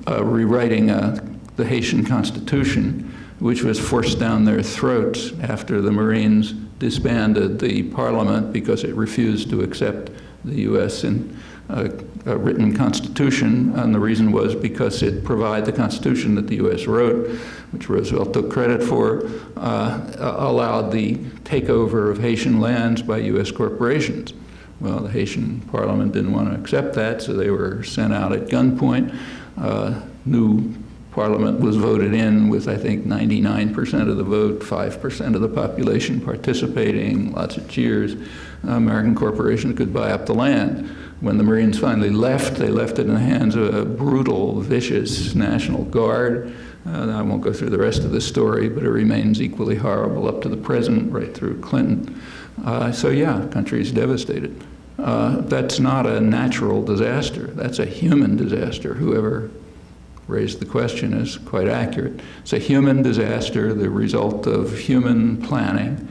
Speaker 4: rewriting the Haitian Constitution, which was forced down their throats after the Marines disbanded the parliament because it refused to accept the U.S. in a written constitution, and the reason was because it provided the constitution that the U.S. wrote, which Roosevelt took credit for, allowed the takeover of Haitian lands by U.S. corporations. Well, the Haitian parliament didn't want to accept that, so they were sent out at gunpoint. New parliament was voted in with, I think, 99% of the vote, 5% of the population participating, lots of cheers. American corporations could buy up the land. When the Marines finally left, they left it in the hands of a brutal, vicious National Guard. I won't go through the rest of the story, but it remains equally horrible up to the present, right through Clinton. So yeah, the country is devastated. That's not a natural disaster. That's a human disaster. Whoever raised the question is quite accurate. It's a human disaster, the result of human planning.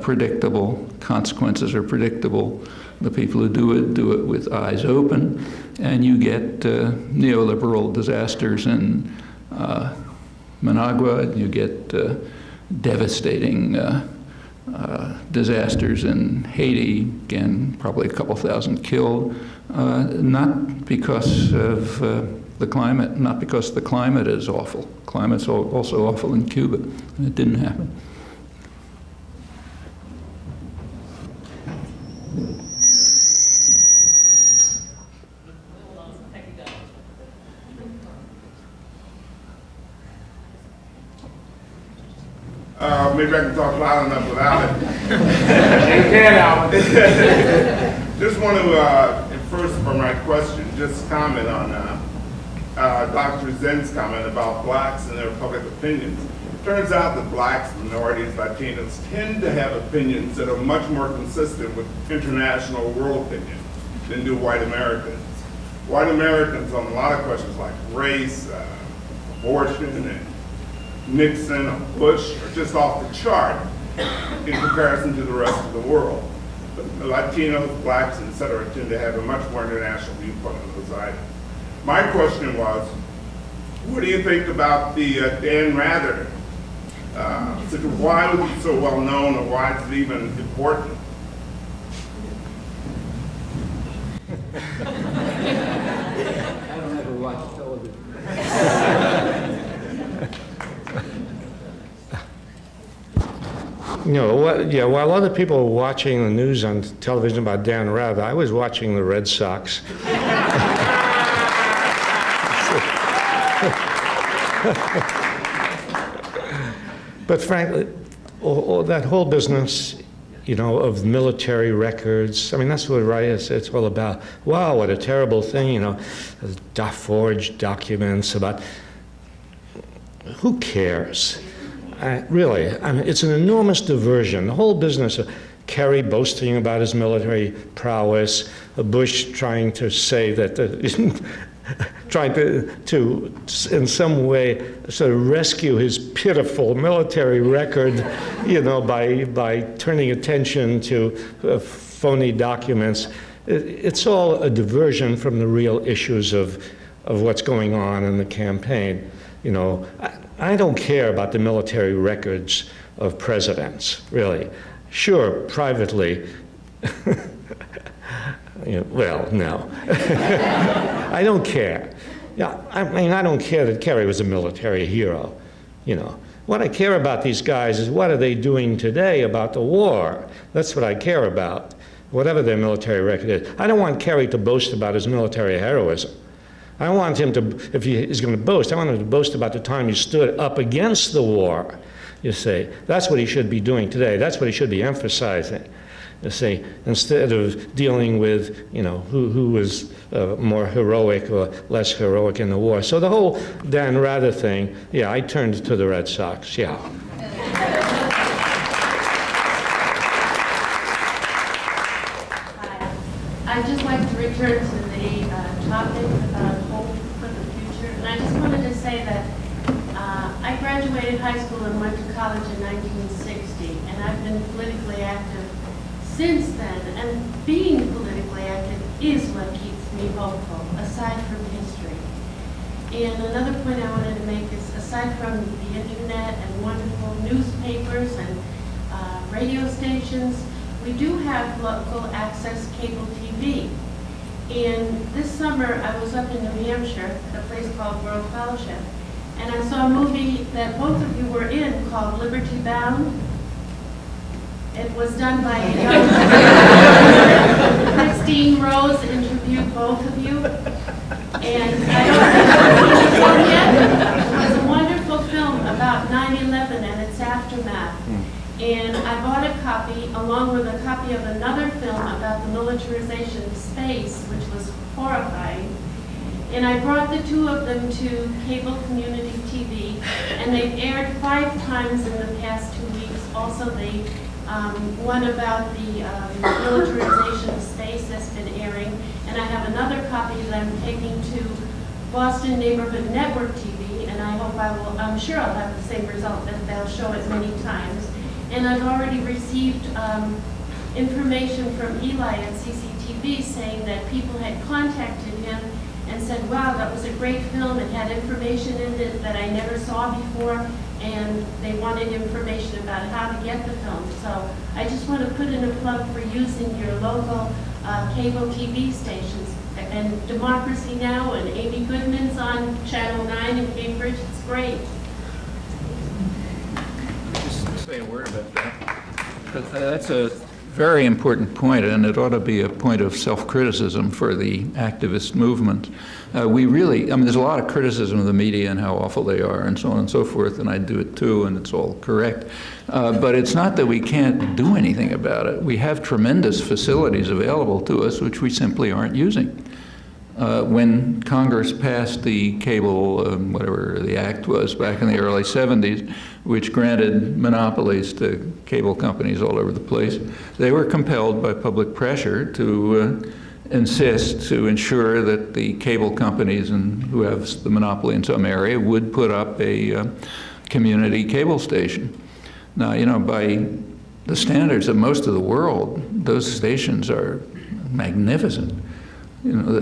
Speaker 4: Predictable. Consequences are predictable. The people who do it with eyes open, and you get neoliberal disasters in Managua, you get devastating disasters in Haiti, again, probably a couple thousand killed, not because of the climate, not because the climate is awful. Climate's also awful in Cuba, and it didn't happen.
Speaker 5: Maybe I can talk loud enough without it. You can, Alan. Just want to, first for my question, just comment on Dr. Zinn's comment about blacks and their public opinions. It turns out that blacks, minorities, Latinos tend to have opinions that are much more consistent with international world opinion than do white Americans. White Americans on a lot of questions like race, abortion, and Nixon or Bush are just off the chart in comparison to the rest of the world. But the Latinos, blacks, et cetera, tend to have a much more international viewpoint on those items. My question was, what do you think about the Dan Rather? Why was it so well known, or why is it even important?
Speaker 8: I don't ever watch television.
Speaker 3: You know, yeah, while other people were watching the news on television about Dan Rather, I was watching the Red Sox. But frankly, that whole business, you know, of military records, I mean, that's what it's all about. Wow, what a terrible thing, you know, forged documents about, who cares? Really, I mean, it's an enormous diversion. The whole business of Kerry boasting about his military prowess, Bush trying to say that, trying to in some way sort of rescue his pitiful military record, you know, by turning attention to phony documents. It's all a diversion from the real issues of what's going on in the campaign. You know, I don't care about the military records of presidents, really. Sure, privately, you know, well, no. I don't care. Yeah, I mean, I don't care that Kerry was a military hero, you know. What I care about these guys is what are they doing today about the war? That's what I care about, whatever their military record is. I don't want Kerry to boast about his military heroism. I want him to, if he is going to boast, I want him to boast about the time he stood up against the war, you see. That's what he should be doing today. That's what he should be emphasizing, you see, instead of dealing with, you know, who was more heroic or less heroic in the war. So the whole Dan Rather thing, yeah, I turned to the Red Sox, yeah.
Speaker 9: I'd just like to return to the topic about hope for the future. And I just wanted to say that I graduated high school and went to college in 1960, and I've been politically active since then. And being politically active is what keeps me hopeful, aside from history. And another point I wanted to make is, aside from the internet and wonderful newspapers and radio stations, we do have local access cable TV. And this summer, I was up in New Hampshire at a place called World Fellowship, and I saw a movie that both of you were in called Liberty Bound. It was done by a young Christine Rose interviewed both of you. And I don't think it's one yet. It was a wonderful film about 9/11 and its aftermath. And I bought a copy along with a copy of another film about the militarization of space, which was horrifying. And I brought the two of them to cable community TV, and they've aired 5 times in the past 2 weeks. Also, the one about the militarization of space that's been airing, and I have another copy that I'm taking to Boston Neighborhood Network TV, and I hope I'm sure I'll have the same result, that they'll show it many times. And I've already received information from Eli at CCTV saying that people had contacted him and said, wow, that was a great film. It had information in it that I never saw before, and they wanted information about how to get the film. So I just want to put in a plug for using your local cable TV stations. And Democracy Now! And Amy Goodman's on Channel 9 in Cambridge. It's great.
Speaker 4: Just say a word about that. That's a very important point, and it ought to be a point of self-criticism for the activist movement. We really, I mean, there's a lot of criticism of the media and how awful they are and so on and so forth, and I do it too, and it's all correct. But it's not that we can't do anything about it. We have tremendous facilities available to us which we simply aren't using. When Congress passed the cable, whatever the act was back in the early 70s, which granted monopolies to cable companies all over the place, they were compelled by public pressure to insist to ensure that the cable companies and who have the monopoly in some area would put up a community cable station. Now, you know, by the standards of most of the world, those stations are magnificent. You know,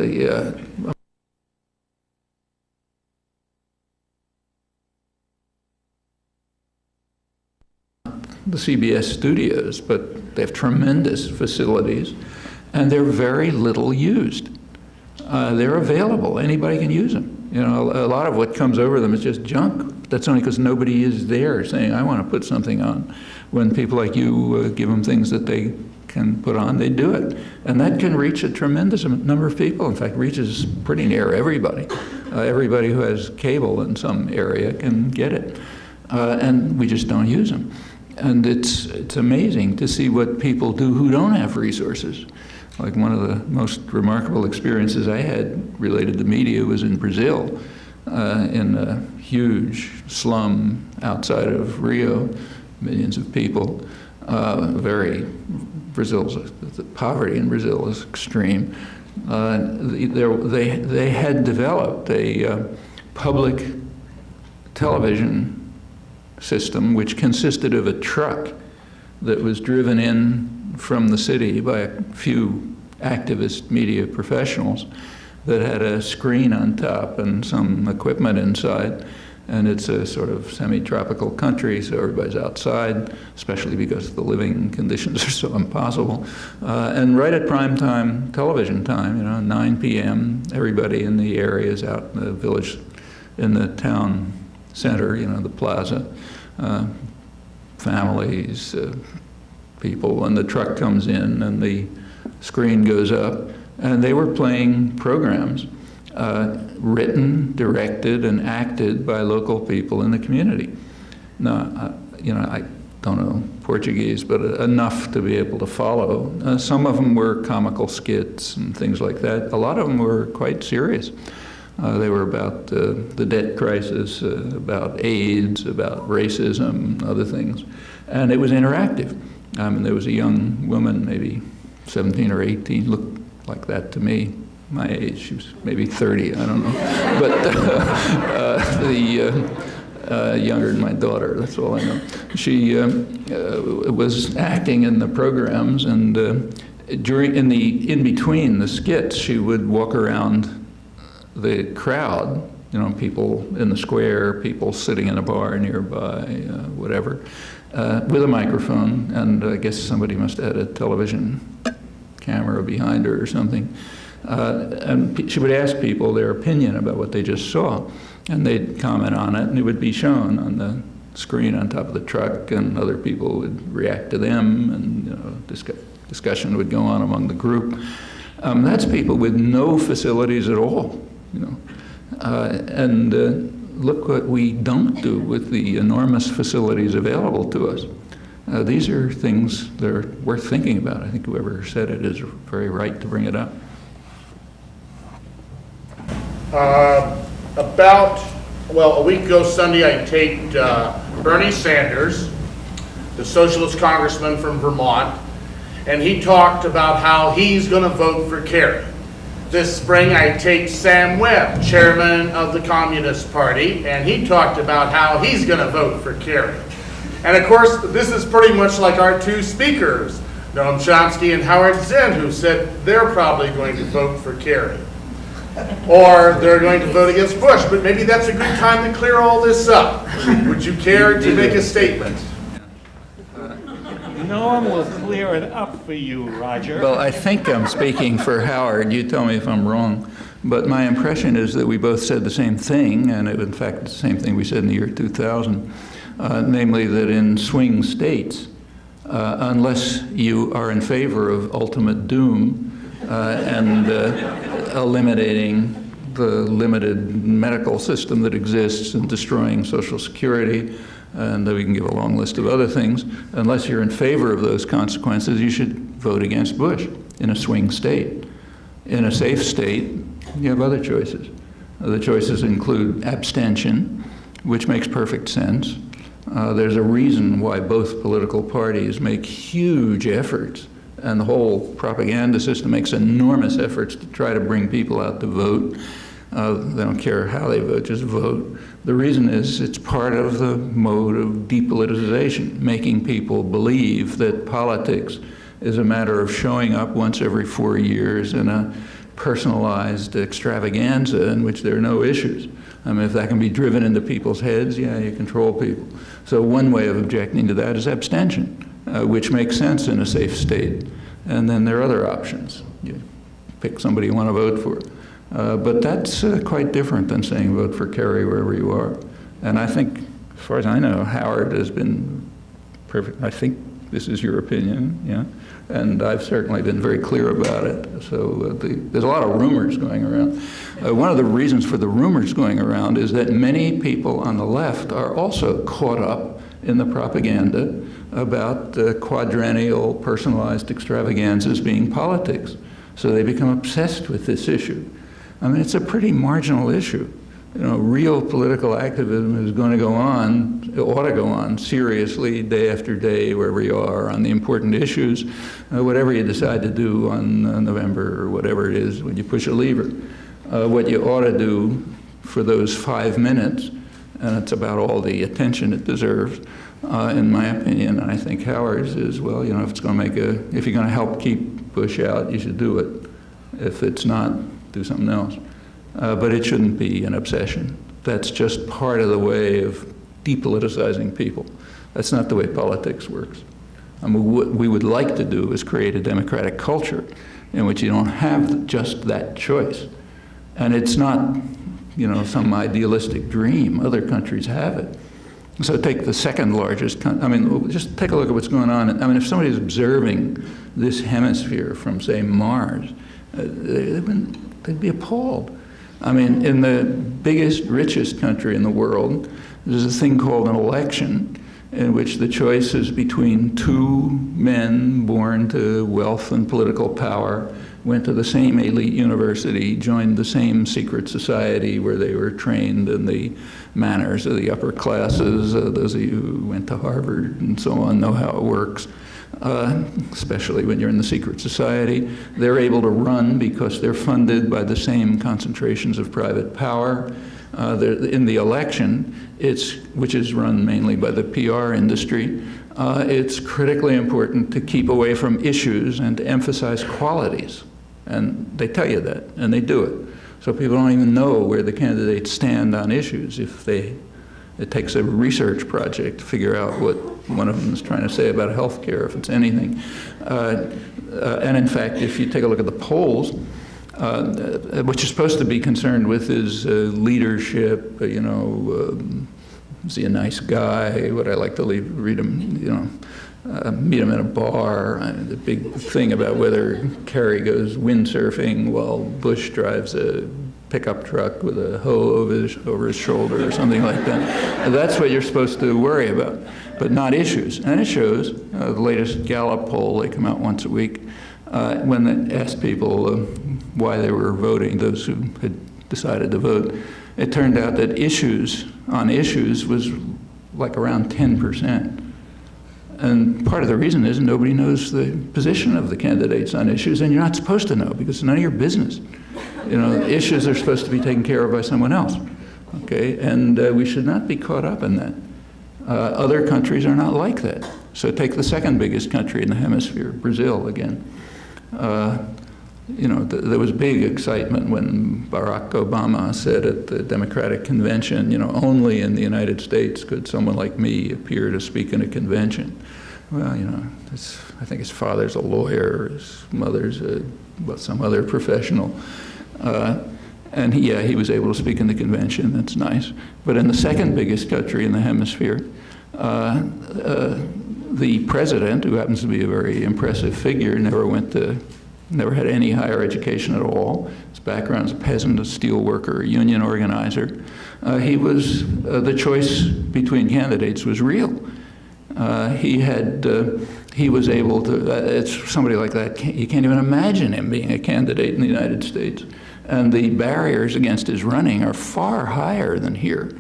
Speaker 4: the CBS studios, but they have tremendous facilities, and they're very little used. They're available. Anybody can use them. You know, a lot of what comes over them is just junk. That's only because nobody is there saying, I want to put something on. When people like you give them things that they can put on, they do it. And that can reach a tremendous number of people. In fact, reaches pretty near everybody. Everybody who has cable in some area can get it. And we just don't use them. And it's amazing to see what people do who don't have resources. Like one of the most remarkable experiences I had related to media was in Brazil, in a huge slum outside of Rio, millions of people. The poverty in Brazil is extreme. They had developed a public television system which consisted of a truck that was driven in from the city by a few activist media professionals that had a screen on top and some equipment inside. And it's a sort of semi-tropical country, so everybody's outside, especially because the living conditions are so impossible. And right at prime time, television time, you know, 9 p.m., everybody in the area is out in the village, in the town center, you know, the plaza, families, people, and the truck comes in and the screen goes up, and they were playing programs written, directed, and acted by local people in the community. Now, you know, I don't know Portuguese, but enough to be able to follow. Some of them were comical skits and things like that. A lot of them were quite serious. They were about the debt crisis, about AIDS, about racism, other things. And it was interactive. There was a young woman, maybe 17 or 18, looked like that to me. My age, she was maybe 30, I don't know. But younger than my daughter, that's all I know. She was acting in the programs, and in between the skits, she would walk around the crowd, you know, people in the square, people sitting in a bar nearby, whatever, with a microphone, and I guess somebody must have had a television camera behind her or something. And she would ask people their opinion about what they just saw, and they'd comment on it, and it would be shown on the screen on top of the truck, and other people would react to them, and you know, discussion would go on among the group. That's people with no facilities at all, you know. And look what we don't do with the enormous facilities available to us. These are things that are worth thinking about. I think whoever said it is very right to bring it up.
Speaker 5: a week ago Sunday, I taped Bernie Sanders, the socialist congressman from Vermont, and he talked about how he's going to vote for Kerry. This spring, I taped Sam Webb, chairman of the Communist Party, and he talked about how he's going to vote for Kerry. And of course, this is pretty much like our two speakers, Noam Chomsky and Howard Zinn, who said they're probably going to vote for Kerry. Or they're going to vote against Bush, but maybe that's a good time to clear all this up. Would you care to make a statement?
Speaker 3: Noam will clear it up for you, Roger.
Speaker 4: Well, I think I'm speaking for Howard. You tell me if I'm wrong. But my impression is that we both said the same thing, and in fact, the same thing we said in the year 2000, namely that in swing states, unless you are in favor of ultimate doom and eliminating the limited medical system that exists and destroying Social Security, and we can give a long list of other things, unless you're in favor of those consequences, you should vote against Bush in a swing state. In a safe state, you have other choices. The choices include abstention, which makes perfect sense. There's a reason why both political parties make huge efforts, and the whole propaganda system makes enormous efforts to try to bring people out to vote. They don't care how they vote, just vote. The reason is it's part of the mode of depoliticization, making people believe that politics is a matter of showing up once every 4 years in a personalized extravaganza in which there are no issues. I mean, if that can be driven into people's heads, yeah, you control people. So one way of objecting to that is abstention, which makes sense in a safe state. And then there are other options. You pick somebody you want to vote for. But that's quite different than saying vote for Kerry wherever you are. And I think, as far as I know, Howard has been perfect. I think this is your opinion, yeah? And I've certainly been very clear about it. So there's a lot of rumors going around. One of the reasons for the rumors going around is that many people on the left are also caught up in the propaganda about quadrennial personalized extravaganzas being politics. So they become obsessed with this issue. I mean, it's a pretty marginal issue. You know, real political activism is going to go on, it ought to go on seriously day after day wherever you are on the important issues, whatever you decide to do on November or whatever it is when you push a lever. What you ought to do for those 5 minutes, and it's about all the attention it deserves, in my opinion, and I think Howard's is, well, you know, if you're going to help keep Bush out, you should do it. If it's not, do something else. But it shouldn't be an obsession. That's just part of the way of depoliticizing people. That's not the way politics works. I mean, what we would like to do is create a democratic culture in which you don't have just that choice. And it's not, you know, some idealistic dream. Other countries have it. So take the second largest country. I mean, just take a look at what's going on. I mean, if somebody's observing this hemisphere from, say, Mars, they'd be appalled. I mean, in the biggest, richest country in the world, there's a thing called an election in which the choice is between two men born to wealth and political power, went to the same elite university, joined the same secret society where they were trained in the manners of the upper classes. Those of you who went to Harvard and so on know how it works. Especially when you're in the secret society. They're able to run because they're funded by the same concentrations of private power. In the election, which is run mainly by the PR industry, it's critically important to keep away from issues and to emphasize qualities. And they tell you that, and they do it. So people don't even know where the candidates stand on issues it takes a research project to figure out what one of them is trying to say about health care, if it's anything. And in fact, if you take a look at the polls, what you're supposed to be concerned with is leadership, you know, is he a nice guy? Would I like to read him, you know, meet him in a bar? The big thing about whether Kerry goes windsurfing while Bush drives a pickup truck with a hoe over his shoulder or something like that. That's what you're supposed to worry about, but not issues. And it shows, the latest Gallup poll, they come out once a week, when they asked people why they were voting, those who had decided to vote. It turned out that on issues was like around 10%. And part of the reason is nobody knows the position of the candidates on issues, and you're not supposed to know because it's none of your business. You know, issues are supposed to be taken care of by someone else, okay? And we should not be caught up in that. Other countries are not like that. So take the second biggest country in the hemisphere, Brazil again. You know, there was big excitement when Barack Obama said at the Democratic Convention, you know, only in the United States could someone like me appear to speak in a convention. Well, you know, I think his father's a lawyer, his mother's some other professional. And he was able to speak in the convention, that's nice. But in the second biggest country in the hemisphere, the president, who happens to be a very impressive figure, never had any higher education at all. His background as a peasant, a steel worker, a union organizer. The choice between candidates was real. He was able to, it's somebody like that, you can't even imagine him being a candidate in the United States. And the barriers against his running are far higher than here.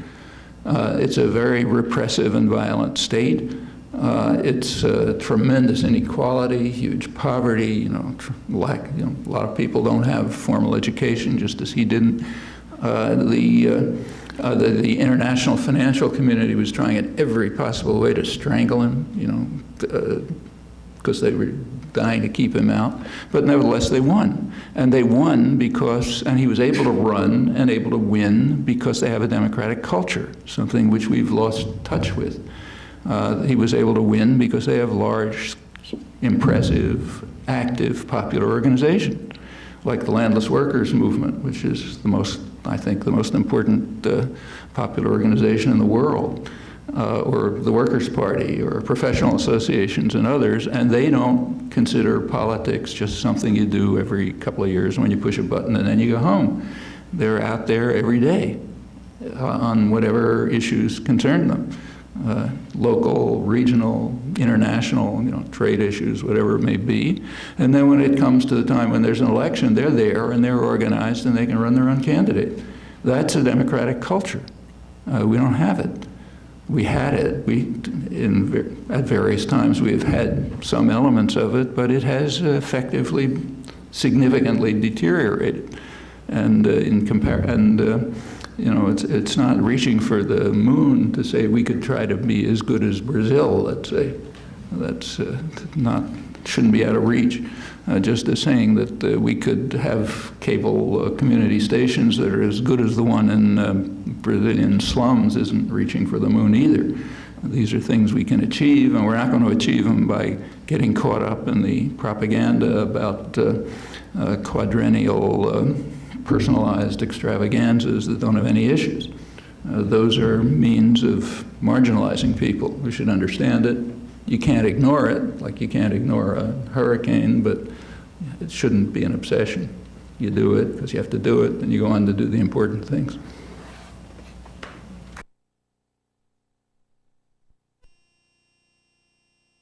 Speaker 4: It's a very repressive and violent state. It's tremendous inequality, huge poverty, you know, a lot of people don't have formal education, just as he didn't. The international financial community was trying in every possible way to strangle him, you know, because they were dying to keep him out. But nevertheless, they won. And they won because, and he was able to run and able to win because they have a democratic culture, something which we've lost touch with. He was able to win because they have large, impressive, active, popular organization, like the Landless Workers Movement, which is I think the most important popular organization in the world, or the Workers' Party, or professional associations and others, and they don't consider politics just something you do every couple of years when you push a button and then you go home. They're out there every day on whatever issues concern them. Local, regional, international, you know, trade issues, whatever it may be. And then when it comes to the time when there's an election, they're there and they're organized and they can run their own candidate. That's a democratic culture. We don't have it. We had it. At various times we have had some elements of it, but it has effectively, significantly deteriorated. And you know, it's not reaching for the moon to say we could try to be as good as Brazil, let's say. That's shouldn't be out of reach. Just as saying that we could have cable community stations that are as good as the one in Brazilian slums isn't reaching for the moon either. These are things we can achieve, and we're not going to achieve them by getting caught up in the propaganda about quadrennial personalized extravaganzas that don't have any issues. Those are means of marginalizing people. We should understand it. You can't ignore it, like you can't ignore a hurricane, but it shouldn't be an obsession. You do it because you have to do it, and you go on to do the important things.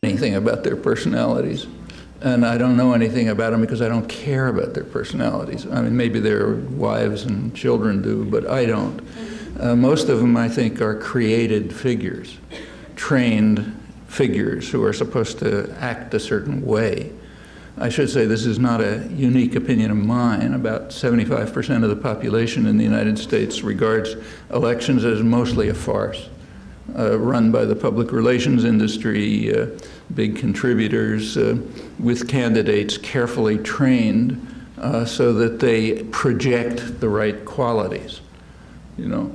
Speaker 4: Anything about their personalities. And I don't know anything about them because I don't care about their personalities. I mean, maybe their wives and children do, but I don't. Most of them, I think, are created figures, trained figures who are supposed to act a certain way. I should say this is not a unique opinion of mine. About 75% of the population in the United States regards elections as mostly a farce, run by the public relations industry, big contributors, with candidates carefully trained so that they project the right qualities, you know,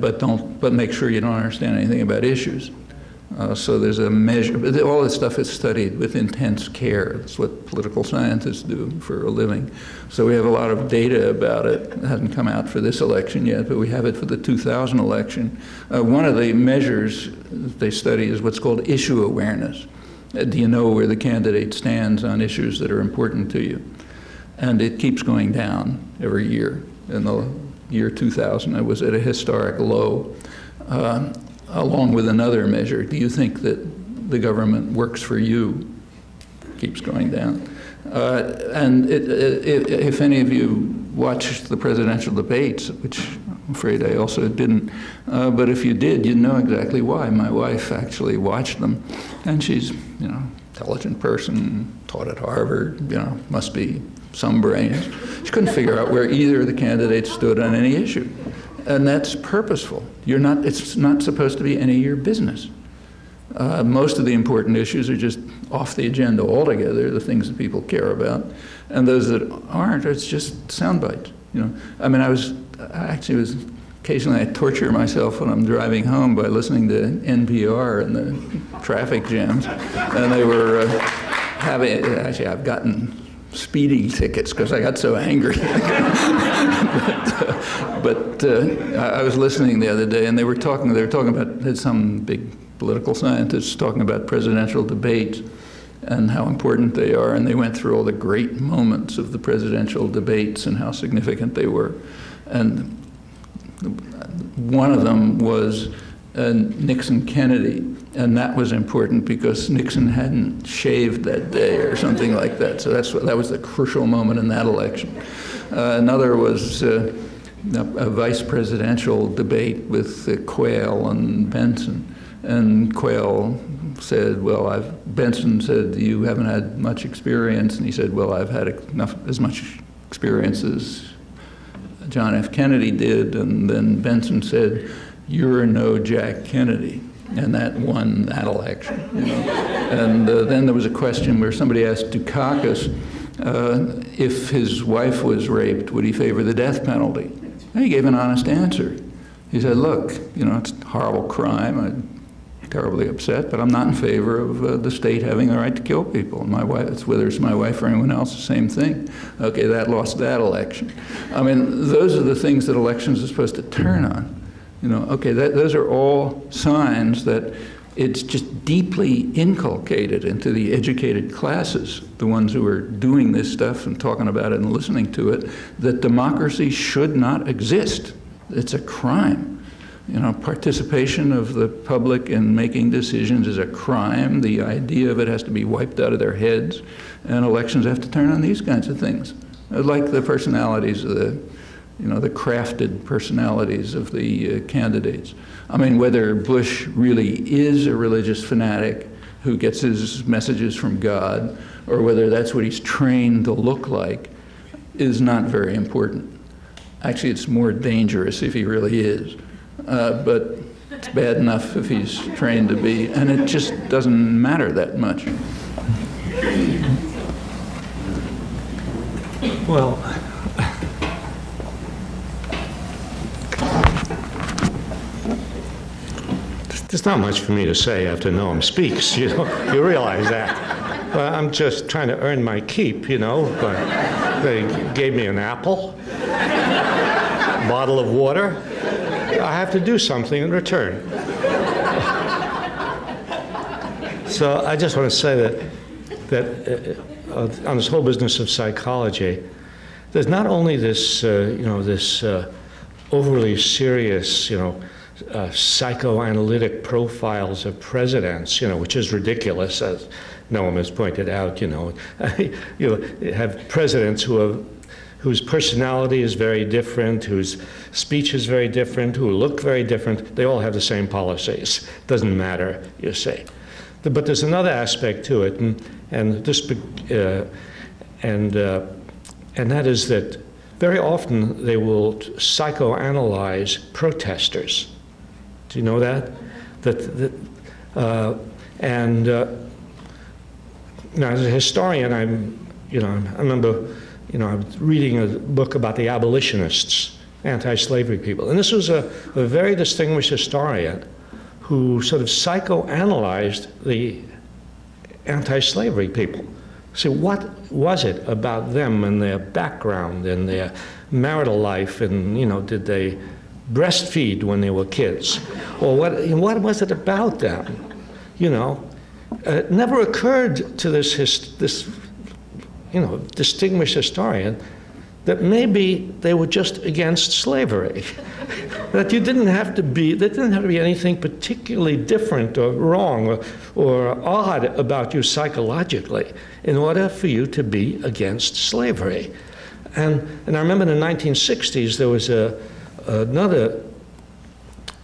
Speaker 4: but make sure you don't understand anything about issues. So there's a measure, but all this stuff is studied with intense care. That's what political scientists do for a living. So we have a lot of data about it. It hasn't come out for this election yet, but we have it for the 2000 election. One of the measures that they study is what's called issue awareness. Do you know where the candidate stands on issues that are important to you? And it keeps going down every year. In the year 2000, it was at a historic low. Along with another measure, do you think that the government works for you? Keeps going down. And if any of you watched the presidential debates, which I'm afraid I also didn't, but if you did, you'd know exactly why. My wife actually watched them, and she's, intelligent person, taught at Harvard, must be some brains. She couldn't figure out where either of the candidates stood on any issue. And that's purposeful. It's not supposed to be any of your business. Most of the important issues are just off the agenda altogether, the things that people care about. And those that aren't, it's just sound bites. I mean, occasionally I torture myself when I'm driving home by listening to NPR and the traffic jams. And they were actually I've gotten speeding tickets because I got so angry. but I was listening the other day, and they were talking about some big political scientists talking about presidential debates and how important they are, and they went through all the great moments of the presidential debates and how significant they were. And one of them was Nixon-Kennedy, and that was important because Nixon hadn't shaved that day or something like that. So that was the crucial moment in that election. Another was a vice presidential debate with Quayle and Benson. And Quayle said, Benson said, you haven't had much experience. And he said, well, I've had as much experience as John F. Kennedy did. And then Benson said, you're no Jack Kennedy. And that won that election. And then there was a question where somebody asked Dukakis if his wife was raped, would he favor the death penalty? And he gave an honest answer. He said, look, it's a horrible crime. I'm terribly upset, but I'm not in favor of the state having the right to kill people. And my wife, whether it's my wife or anyone else, the same thing. Okay, that lost that election. I mean, those are the things that elections are supposed to turn on. Those are all signs that it's just deeply inculcated into the educated classes, the ones who are doing this stuff and talking about it and listening to it, that democracy should not exist. It's a crime. Participation of the public in making decisions is a crime. The idea of it has to be wiped out of their heads, and elections have to turn on these kinds of things. Like the personalities of the crafted personalities of the candidates. I mean, whether Bush really is a religious fanatic who gets his messages from God, or whether that's what he's trained to look like, is not very important. Actually, it's more dangerous if he really is. But it's bad enough if he's trained to be, and it just doesn't matter that much.
Speaker 3: Well, there's not much for me to say after Noam speaks, you realize that. But I'm just trying to earn my keep, but they gave me an apple, a bottle of water. I have to do something in return. So I just want to say that on this whole business of psychology, there's not only this, this overly serious, psychoanalytic profiles of presidents, which is ridiculous, as Noam has pointed out. You have presidents whose personality is very different, whose speech is very different, who look very different. They all have the same policies. Doesn't matter, you say. But there's another aspect to it, and that is that very often they will psychoanalyze protesters. Do you know that? Now, as a historian, I remember, I was reading a book about the abolitionists, anti-slavery people, and this was a very distinguished historian who sort of psychoanalyzed the anti-slavery people. So what was it about them and their background and their marital life, and did they breastfeed when they were kids, or what was it about them? It never occurred to this distinguished historian that maybe they were just against slavery. That you didn't have to be, there didn't have to be anything particularly different or wrong or odd about you psychologically in order for you to be against slavery. And I remember in the 1960s there was another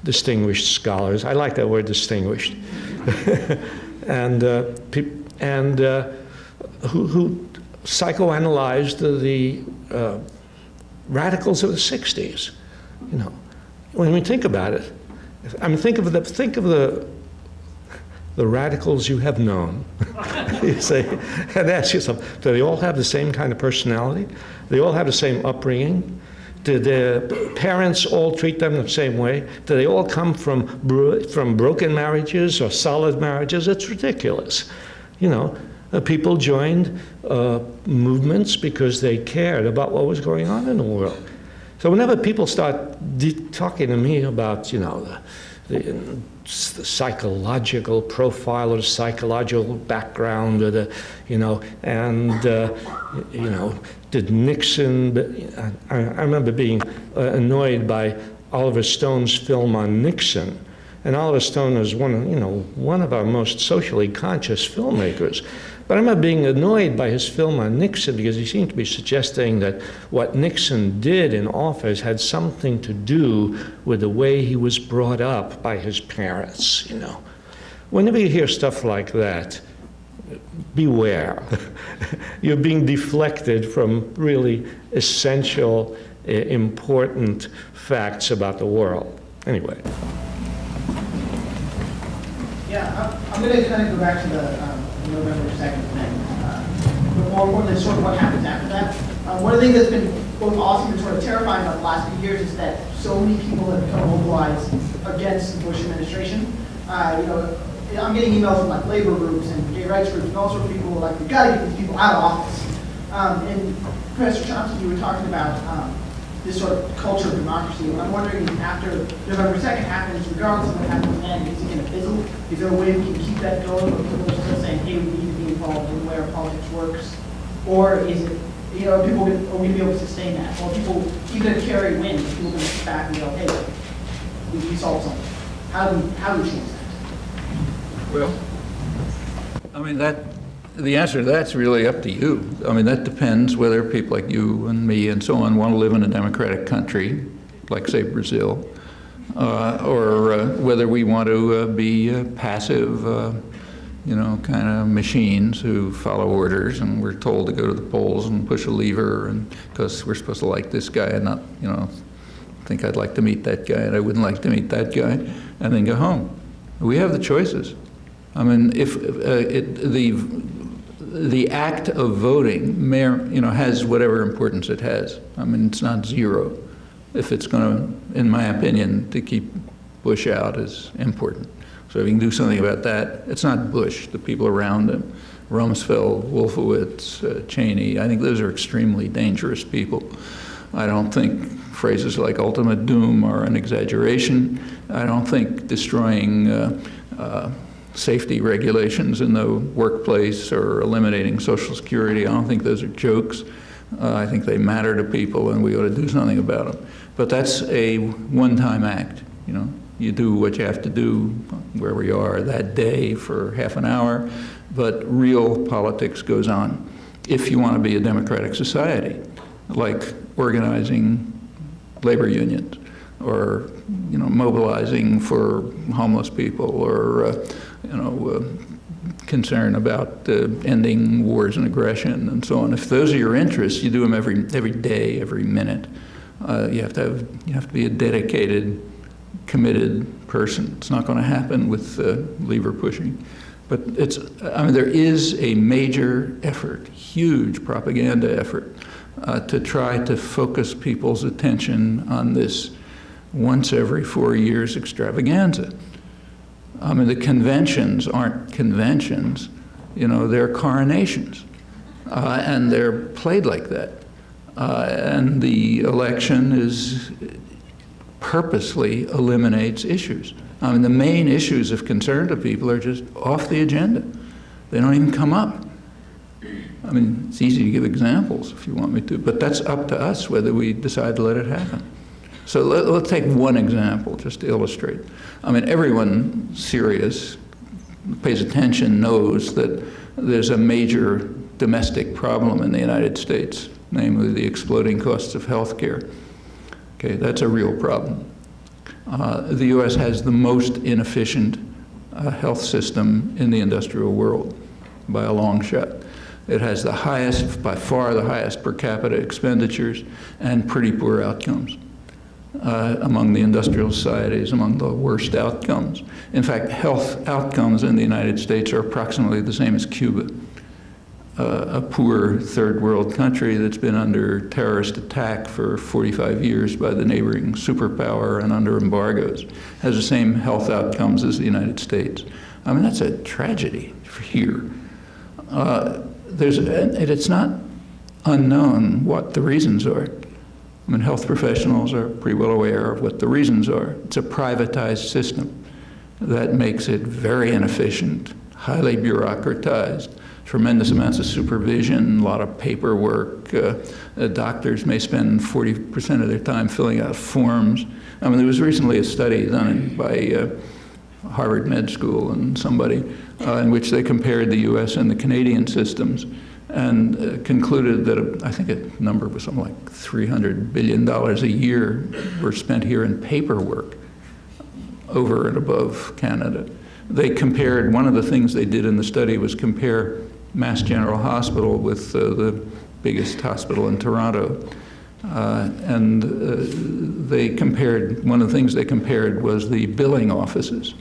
Speaker 3: distinguished scholars, I like that word distinguished, who psychoanalyzed the radicals of the 60s. You know, when we think about it, I mean, think of the radicals you have known. You say, and ask yourself, do they all have the same kind of personality? Do they all have the same upbringing? Did their parents all treat them the same way? Do they all come from broken marriages or solid marriages? It's ridiculous. You know, people joined movements because they cared about what was going on in the world. So whenever people start talking to me about, you know, the psychological profile or the psychological background or the, you know, and, you know, did Nixon, I remember being annoyed by Oliver Stone's film on Nixon. And Oliver Stone is one of our most socially conscious filmmakers. But I remember being annoyed by his film on Nixon because he seemed to be suggesting that what Nixon did in office had something to do with the way he was brought up by his parents, you know. Whenever you hear stuff like that, beware. You're being deflected from really essential, important facts about the world. Anyway.
Speaker 10: Yeah, I'm going to kind of go back to the November 2nd thing, but more importantly, sort of what happens after that. One of the things that's been both awesome and sort of terrifying about the last few years is that so many people have become mobilized against the Bush administration. You know, I'm getting emails from like labor groups and gay rights groups and all sorts of people like, we've got to get these people out of office. And Professor Chomsky, you were talking about this sort of culture of democracy. And I'm wondering if after November 2nd happens, regardless of what happens then, is it going to fizzle? Is there a way we can keep that going where people are still saying, hey, we need to be involved in the way our politics works? Or is it, you know, are we going to be able to sustain that? Or people, even if Kerry wins, people are going to sit back and go, hey, we solved something. How do we change that?
Speaker 4: Well, I mean, the answer to that's really up to you. I mean, that depends whether people like you and me and so on want to live in a democratic country, like, say, Brazil, or whether we want to be passive, you know, kind of machines who follow orders and we're told to go to the polls and push a lever and because we're supposed to like this guy and not, you know, think I'd like to meet that guy and I wouldn't like to meet that guy, and then go home. We have the choices. I mean, if the act of voting may, you know, has whatever importance it has. I mean, it's not zero. If it's going to, in my opinion, to keep Bush out is important. So if you can do something about that, it's not Bush, the people around him, Rumsfeld, Wolfowitz, Cheney. I think those are extremely dangerous people. I don't think phrases like ultimate doom are an exaggeration. I don't think destroying safety regulations in the workplace or eliminating Social Security, I don't think those are jokes. I think they matter to people and we ought to do something about them. But that's a one-time act, you know. You do what you have to do where we are that day for half an hour, but real politics goes on. If you want to be a democratic society, like organizing labor unions, or, you know, mobilizing for homeless people, or you know, concern about ending wars and aggression and so on. If those are your interests, you do them every day, every minute. You have to be a dedicated, committed person. It's not going to happen with lever pushing. But I mean, there is a major effort, huge propaganda effort, to try to focus people's attention on this once every 4 years extravaganza. I mean, the conventions aren't conventions, you know, they're coronations, and they're played like that. And the election purposely eliminates issues. I mean, the main issues of concern to people are just off the agenda. They don't even come up. I mean, it's easy to give examples if you want me to, but that's up to us whether we decide to let it happen. So let's take one example just to illustrate. I mean, everyone serious pays attention knows that there's a major domestic problem in the United States, namely the exploding costs of health care. Okay, that's a real problem. The U.S. has the most inefficient health system in the industrial world by a long shot. It has the highest, by far the highest per capita expenditures and pretty poor outcomes. Among the industrial societies, among the worst outcomes. In fact, health outcomes in the United States are approximately the same as Cuba, a poor third world country that's been under terrorist attack for 45 years by the neighboring superpower and under embargoes, has the same health outcomes as the United States. I mean, that's a tragedy for here. It's not unknown what the reasons are. I mean, health professionals are pretty well aware of what the reasons are. It's a privatized system that makes it very inefficient, highly bureaucratized, tremendous amounts of supervision, a lot of paperwork. Doctors may spend 40% of their time filling out forms. I mean, there was recently a study done by Harvard Med School and somebody in which they compared the US and the Canadian systems and concluded that I think a number was something like $300 billion a year were spent here in paperwork over and above Canada. They compared, one of the things they did in the study was compare Mass General Hospital with the biggest hospital in Toronto. They compared, one of the things they compared was the billing offices.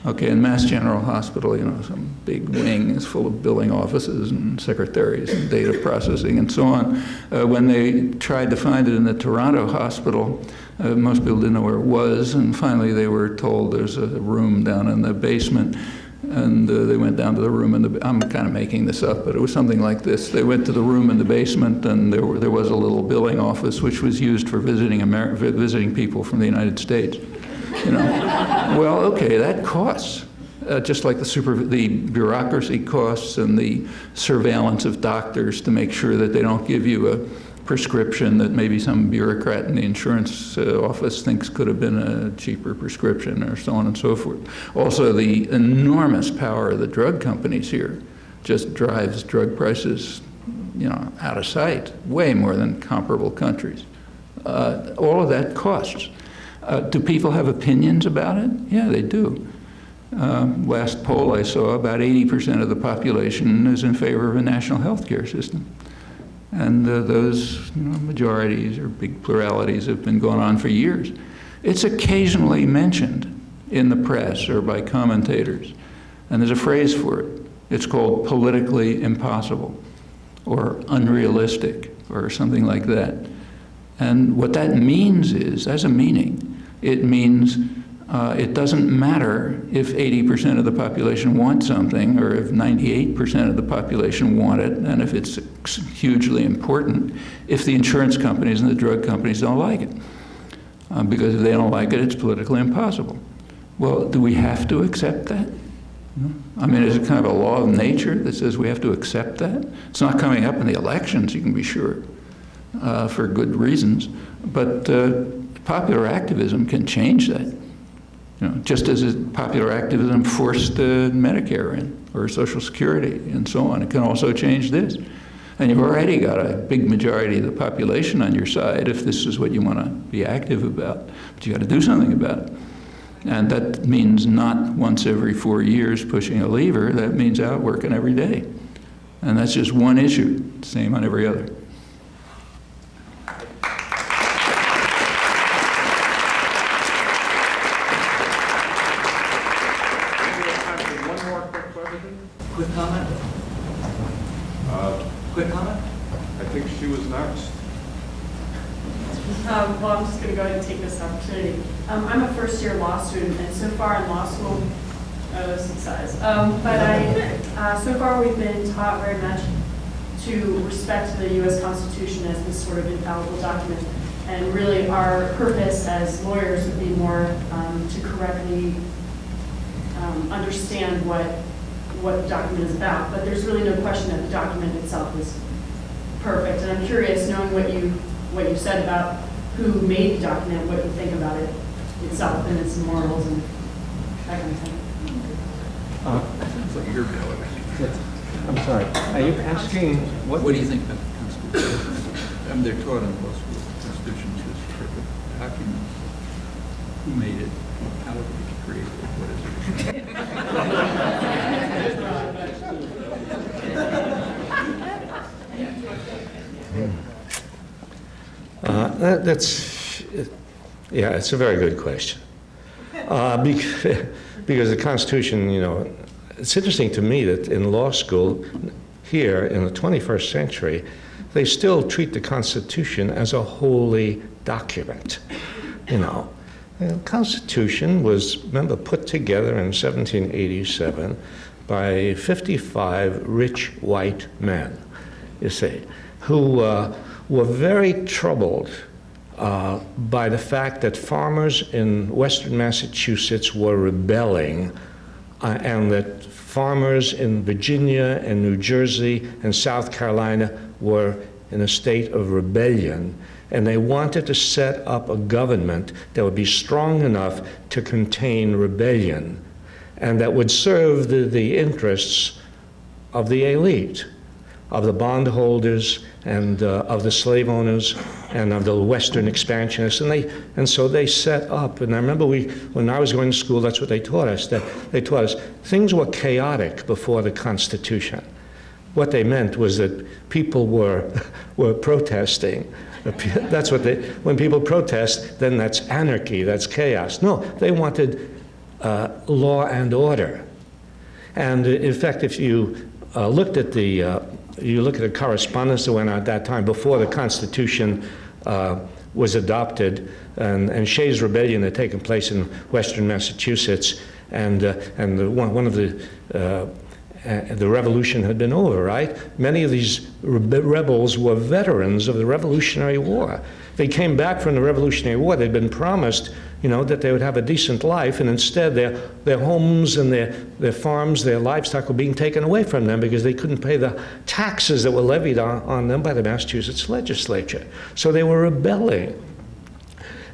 Speaker 4: Okay, in Mass General Hospital, you know, some big wing is full of billing offices and secretaries and data processing and so on. When they tried to find it in the Toronto hospital, most people didn't know where it was, and finally they were told there's a room down in the basement, and they went down to the room in the, I'm kind of making this up, but it was something like this. They went to the room in the basement, and there was a little billing office which was used for visiting people from the United States. You know, well, okay, that costs, just like the bureaucracy costs and the surveillance of doctors to make sure that they don't give you a prescription that maybe some bureaucrat in the insurance office thinks could have been a cheaper prescription, or so on and so forth. Also, the enormous power of the drug companies here just drives drug prices, you know, out of sight, way more than comparable countries. All of that costs. Do people have opinions about it? Yeah, they do. Last poll I saw, about 80% of the population is in favor of a national health care system. And those majorities or big pluralities have been going on for years. It's occasionally mentioned in the press or by commentators. And there's a phrase for it. It's called politically impossible or unrealistic or something like that. And what that means is, as a meaning, it means it doesn't matter if 80% of the population want something or if 98% of the population want it, and if it's hugely important, if the insurance companies and the drug companies don't like it. Because if they don't like it, it's politically impossible. Well, do we have to accept that? I mean, is it kind of a law of nature that says we have to accept that? It's not coming up in the elections, you can be sure, for good reasons. But popular activism can change that. You know, just as popular activism forced Medicare in, or Social Security, and so on. It can also change this. And you've already got a big majority of the population on your side if this is what you want to be active about. But you got to do something about it. And that means not once every 4 years pushing a lever. That means out working every day. And that's just one issue. Same on every other.
Speaker 8: Quick comment? Quick comment?
Speaker 1: I think she was next.
Speaker 11: Well, I'm just going to go ahead and take this opportunity. I'm a first-year law student, and so far in law school, so far we've been taught very much to respect the U.S. Constitution as this sort of infallible document, and really our purpose as lawyers would be more to correctly understand what what the document is about, but there's really no question that the document itself is perfect. And I'm curious, knowing what you said about who made the document, what you think about it itself and its morals and that kind of thing.
Speaker 4: Sounds like your bill.
Speaker 12: I'm sorry. Are you asking what?
Speaker 4: What do you think about the Constitution? I mean, they're taught in law school. The Constitution is this perfect document. Who made it? How did it get created? What is it?
Speaker 3: Yeah, it's a very good question. Because the Constitution, you know, it's interesting to me that in law school here in the 21st century, they still treat the Constitution as a holy document. You know, the Constitution was, remember, put together in 1787 by 55 rich white men, you see, who were very troubled by the fact that farmers in western Massachusetts were rebelling and that farmers in Virginia and New Jersey and South Carolina were in a state of rebellion. And they wanted to set up a government that would be strong enough to contain rebellion and that would serve the interests of the elite, of the bondholders and of the slave owners and of the Western expansionists. And so they set up, and I remember when I was going to school, that's what they taught us, that they taught us things were chaotic before the Constitution. What they meant was that people were protesting. That's what when people protest, then that's anarchy, that's chaos. No, they wanted law and order. And in fact, if you looked at the correspondence that went on at that time before the Constitution was adopted, and Shays' Rebellion had taken place in western Massachusetts, and one of the revolution had been over, right? Many of these rebels were veterans of the Revolutionary War. They came back from the Revolutionary War. They'd been promised, you know, that they would have a decent life, and instead their homes and their farms, their livestock were being taken away from them because they couldn't pay the taxes that were levied on them by the Massachusetts legislature. So they were rebelling.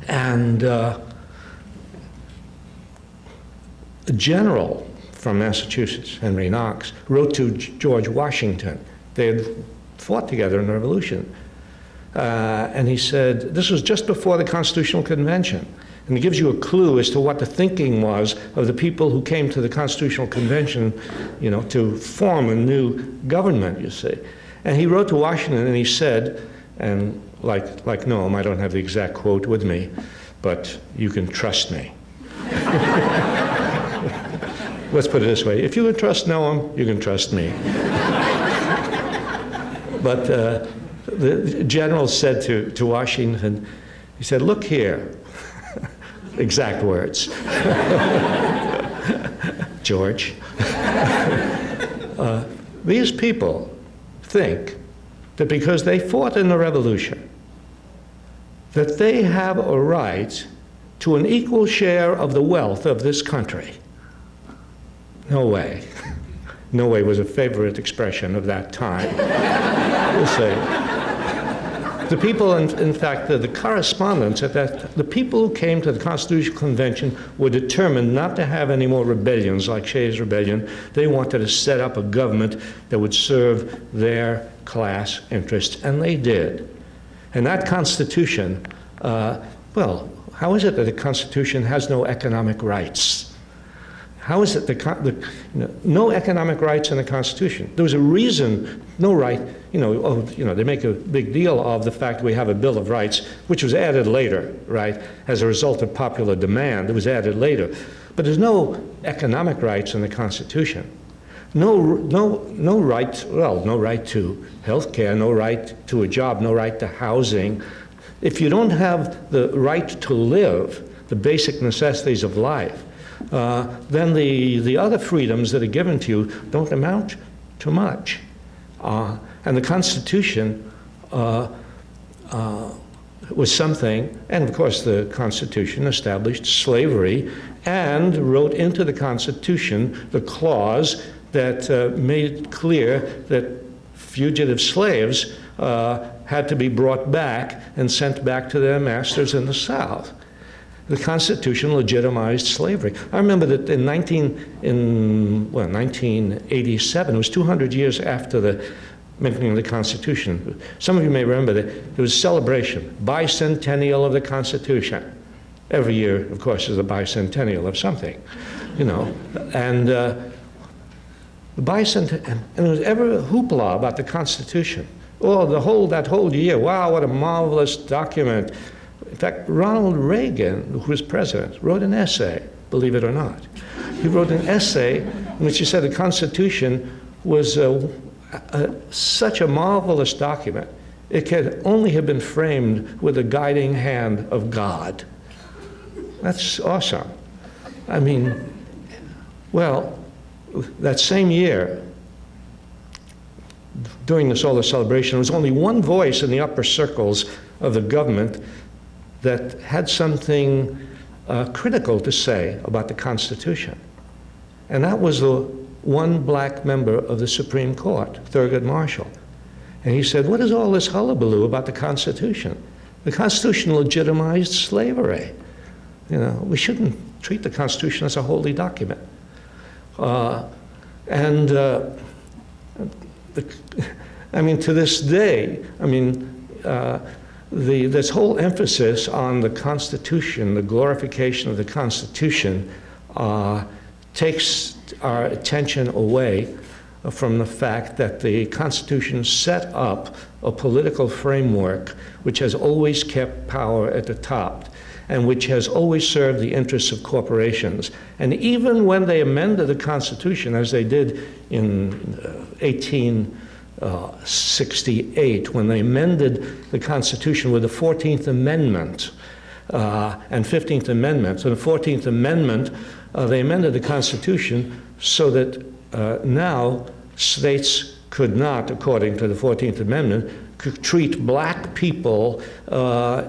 Speaker 3: And a general from Massachusetts, Henry Knox, wrote to George Washington. They had fought together in the Revolution. And he said, this was just before the Constitutional Convention. And it gives you a clue as to what the thinking was of the people who came to the Constitutional Convention, you know, to form a new government, you see. And he wrote to Washington and he said, and like Noam, I don't have the exact quote with me, but you can trust me. Let's put it this way. If you can trust Noam, you can trust me. But the general said to Washington, he said, look here. Exact words. George. These people think that because they fought in the Revolution, that they have a right to an equal share of the wealth of this country. No way. No way was a favorite expression of that time. We'll say. The people, in fact, the correspondents at that, the people who came to the Constitutional Convention were determined not to have any more rebellions like Shays' Rebellion. They wanted to set up a government that would serve their class interests, and they did. And that Constitution, well, how is it that the Constitution has no economic rights? How is it no economic rights in the Constitution? There was a reason, no right, they make a big deal of the fact we have a Bill of Rights, which was added later, right, as a result of popular demand. It was added later. But there's no economic rights in the Constitution. No right, well, no right to health care, no right to a job, no right to housing. If you don't have the right to live, the basic necessities of life, then the other freedoms that are given to you don't amount to much. And the Constitution was something, and of course the Constitution established slavery and wrote into the Constitution the clause that made it clear that fugitive slaves had to be brought back and sent back to their masters in the South. The Constitution legitimized slavery. I remember that in 1987, it was 200 years after the making of the Constitution. Some of you may remember that there was a celebration, bicentennial of the Constitution. Every year, of course, is the bicentennial of something, you know. And the bicentennial, and there was ever a hoopla about the Constitution. Oh, that whole year, wow, what a marvelous document. In fact, Ronald Reagan, who was president, wrote an essay, believe it or not. He wrote an essay in which he said the Constitution was such a marvelous document. It could only have been framed with the guiding hand of God. That's awesome. I mean, well, that same year, during this all the celebration, there was only one voice in the upper circles of the government that had something critical to say about the Constitution. And that was the one black member of the Supreme Court, Thurgood Marshall. And he said, what is all this hullabaloo about the Constitution? The Constitution legitimized slavery. You know, we shouldn't treat the Constitution as a holy document. I mean, to this day, I mean, this whole emphasis on the Constitution, the glorification of the Constitution, takes our attention away from the fact that the Constitution set up a political framework which has always kept power at the top and which has always served the interests of corporations. And even when they amended the Constitution, as they did in 1868, when they amended the Constitution with the 14th Amendment and 15th Amendment. So the 14th Amendment, they amended the Constitution so that now states could not, according to the 14th Amendment, could treat black people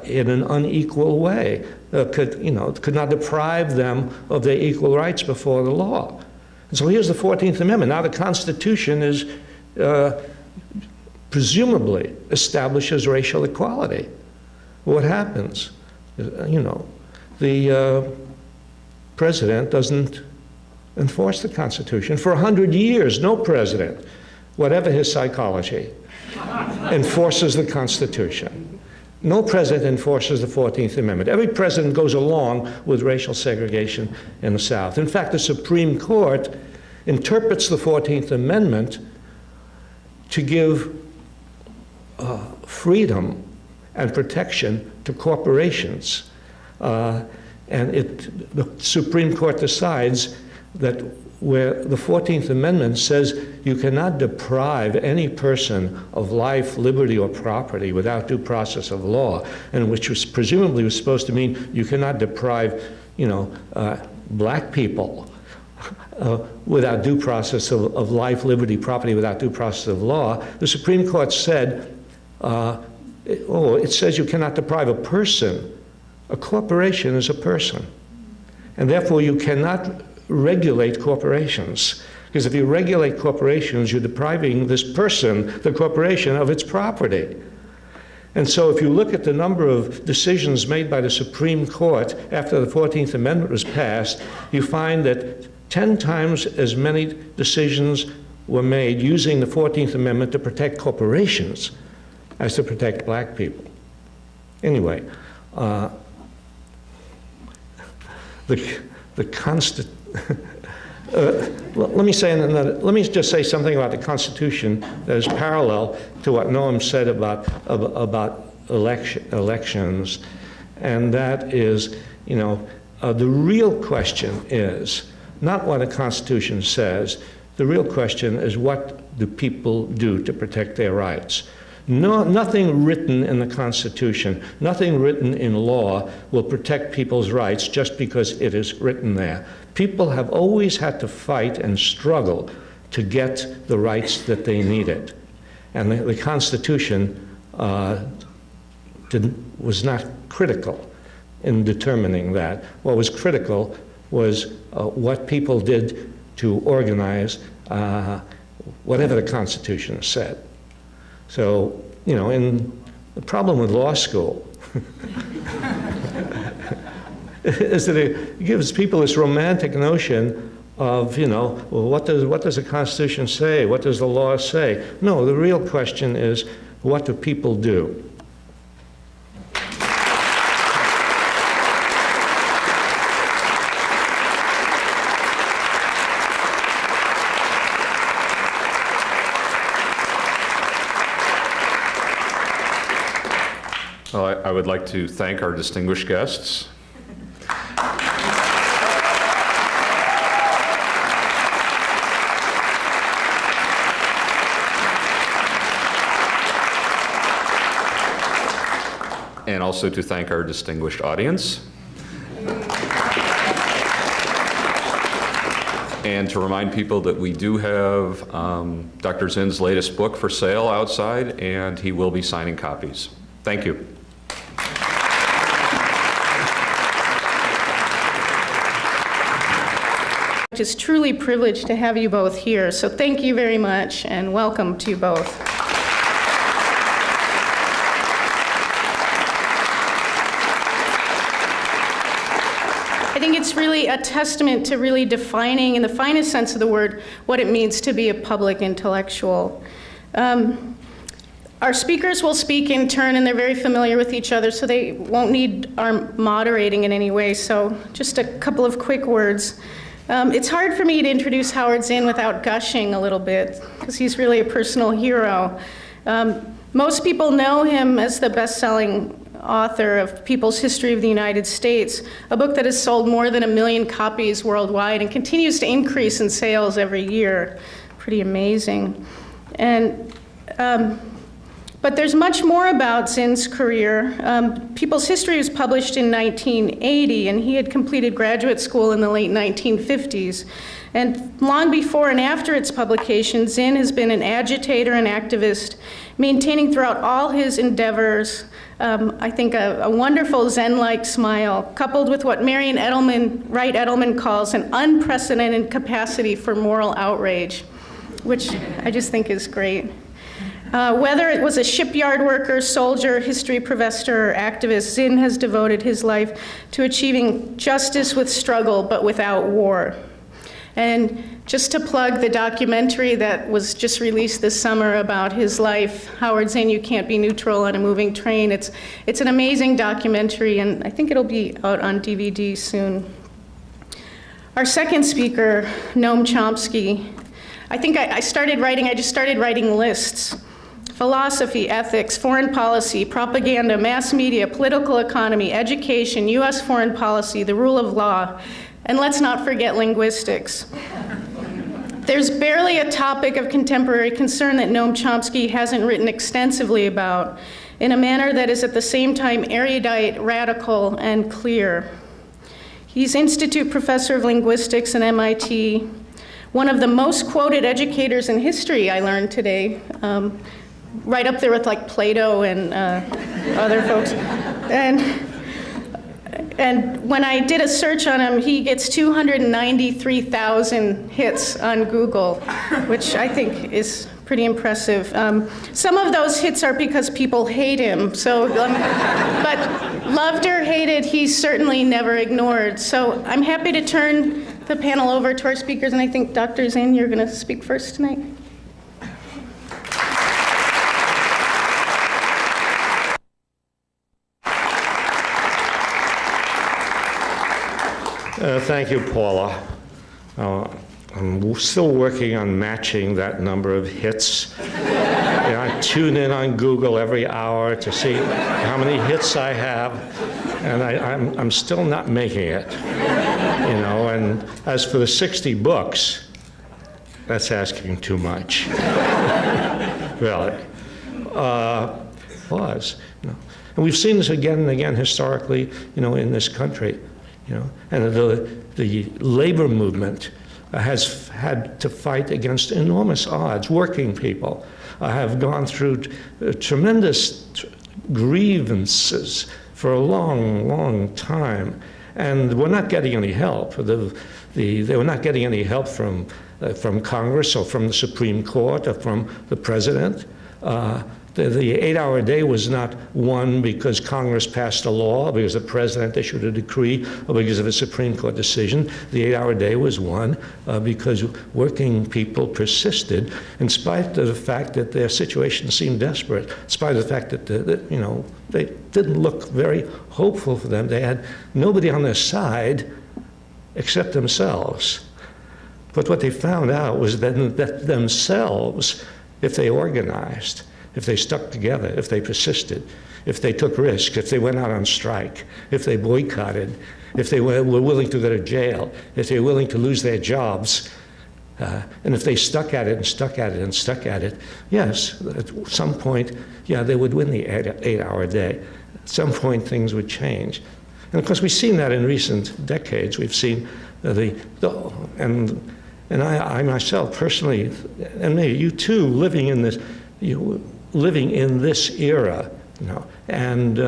Speaker 3: in an unequal way, could not deprive them of their equal rights before the law. And so here's the 14th Amendment. Now the Constitution is presumably establishes racial equality. What happens? You know, the president doesn't enforce the Constitution. For 100 years, no president, whatever his psychology, enforces the Constitution. No president enforces the 14th Amendment. Every president goes along with racial segregation in the South. In fact, the Supreme Court interprets the 14th Amendment to give freedom and protection to corporations. And the Supreme Court decides that where the 14th Amendment says you cannot deprive any person of life, liberty, or property without due process of law, and which was presumably was supposed to mean you cannot deprive, black people without due process of life, liberty, property, without due process of law. The Supreme Court said, it says you cannot deprive a person. A corporation is a person. And therefore you cannot regulate corporations. Because if you regulate corporations, you're depriving this person, the corporation, of its property. And so if you look at the number of decisions made by the Supreme Court after the 14th Amendment was passed, you find that 10 times as many decisions were made using the 14th Amendment to protect corporations as to protect black people. Anyway, let me just say something about the Constitution that is parallel to what Noam said about elections, and that is, the real question is not what the Constitution says. The real question is, what do people do to protect their rights? Nothing written in the Constitution, nothing written in law will protect people's rights just because it is written there. People have always had to fight and struggle to get the rights that they needed. And the Constitution was not critical in determining that. What was critical was what people did to organize whatever the Constitution said. So, you know, and the problem with law school is that it gives people this romantic notion of, you know, well, what does the Constitution say? What does the law say? No, the real question is, what do people do?
Speaker 1: Well, I would like to thank our distinguished guests. And also to thank our distinguished audience. And to remind people that we do have Dr. Zinn's latest book for sale outside, and he will be signing copies. Thank you.
Speaker 2: It's truly privileged to have you both here, so thank you very much and welcome to you both. I think it's really a testament to really defining, in the finest sense of the word, what it means to be a public intellectual. Our speakers will speak in turn, and they're very familiar with each other, so they won't need our moderating in any way, so just a couple of quick words. It's hard for me to introduce Howard Zinn without gushing a little bit, because he's really a personal hero. Most people know him as the best-selling author of People's History of the United States, a book that has sold more than 1 million copies worldwide and continues to increase in sales every year. Pretty amazing. And but there's much more about Zinn's career. People's History was published in 1980, and he had completed graduate school in the late 1950s. And long before and after its publication, Zinn has been an agitator and activist, maintaining throughout all his endeavors, I think, a wonderful Zen-like smile, coupled with what Marion Wright Edelman calls an unprecedented capacity for moral outrage, which I just think is great. Whether it was a shipyard worker, soldier, history professor, or activist, Zinn has devoted his life to achieving justice with struggle, but without war. And just to plug the documentary that was just released this summer about his life, Howard Zinn, You Can't Be Neutral on a Moving Train. It's an amazing documentary, and I think it'll be out on DVD soon. Our second speaker, Noam Chomsky. I think I just started writing lists. Philosophy, ethics, foreign policy, propaganda, mass media, political economy, education, US foreign policy, the rule of law, and let's not forget linguistics. There's barely a topic of contemporary concern that Noam Chomsky hasn't written extensively about, in a manner that is at the same time erudite, radical, and clear. He's Institute Professor of Linguistics at MIT, one of the most quoted educators in history, I learned today, right up there with like Plato and other folks. And when I did a search on him, he gets 293,000 hits on Google, which I think is pretty impressive. Some of those hits are because people hate him, so, but loved or hated, he's certainly never ignored. So I'm happy to turn the panel over to our speakers, and I think Dr. Zinn, you're going to speak first tonight.
Speaker 3: Thank you, Paula. I'm still working on matching that number of hits. I tune in on Google every hour to see how many hits I have, and I'm still not making it. You know, and as for the 60 books, that's asking too much. Really. And we've seen this again and again historically, you know, in this country. You know, and the labor movement has had to fight against enormous odds. Working people have gone through tremendous grievances for a long, long time, and we're not getting any help. They were not getting any help from from Congress or from the Supreme Court or from the president. The 8-hour day was not won because Congress passed a law, because the president issued a decree, or because of a Supreme Court decision. The 8-hour day was won because working people persisted, in spite of the fact that their situation seemed desperate, in spite of the fact that, they didn't look very hopeful for them. They had nobody on their side except themselves. But what they found out was that themselves, if they organized, if they stuck together, if they persisted, if they took risks, if they went out on strike, if they boycotted, if they were willing to go to jail, if they were willing to lose their jobs, and if they stuck at it and stuck at it and stuck at it, yes, at some point, yeah, they would win the 8-hour day. At some point, things would change. And of course, we've seen that in recent decades. We've seen and I myself personally, and maybe you too, living in this era, And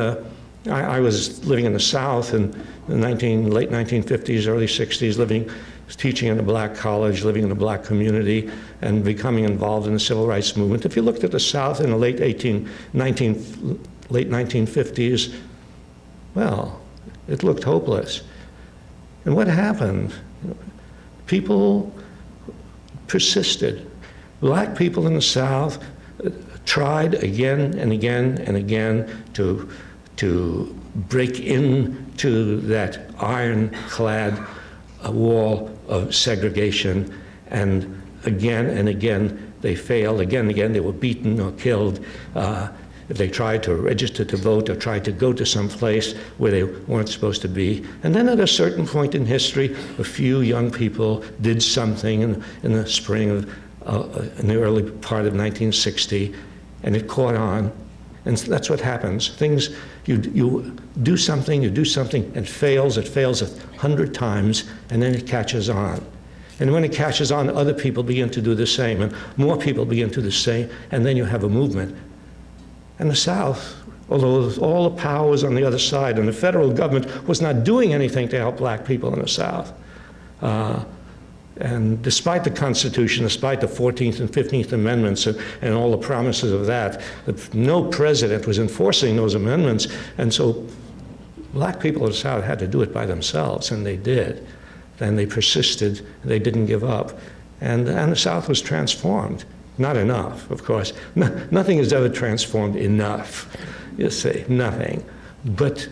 Speaker 3: I was living in the South in the late 1950s, early 60s, teaching in a black college, living in a black community, and becoming involved in the civil rights movement. If you looked at the South in the late 1950s, well, it looked hopeless. And what happened? People persisted. Black people in the South tried again and again and again to break into that ironclad wall of segregation, and again they failed. Again and again they were beaten or killed if they tried to register to vote or tried to go to some place where they weren't supposed to be. And then at a certain point in history, a few young people did something in the spring of in the early part of 1960, and it caught on. And that's what happens. Things, you do something, and it fails 100 times, and then it catches on. And when it catches on, other people begin to do the same, and more people begin to do the same, and then you have a movement. And the South, although all the power was on the other side, and the federal government was not doing anything to help black people in the South, and despite the Constitution, despite the 14th and 15th Amendments and all the promises of that, no president was enforcing those amendments. And so black people in the South had to do it by themselves, and they did. And they persisted, they didn't give up. And the South was transformed. Not enough, of course. Nothing is ever transformed enough, you see, nothing. But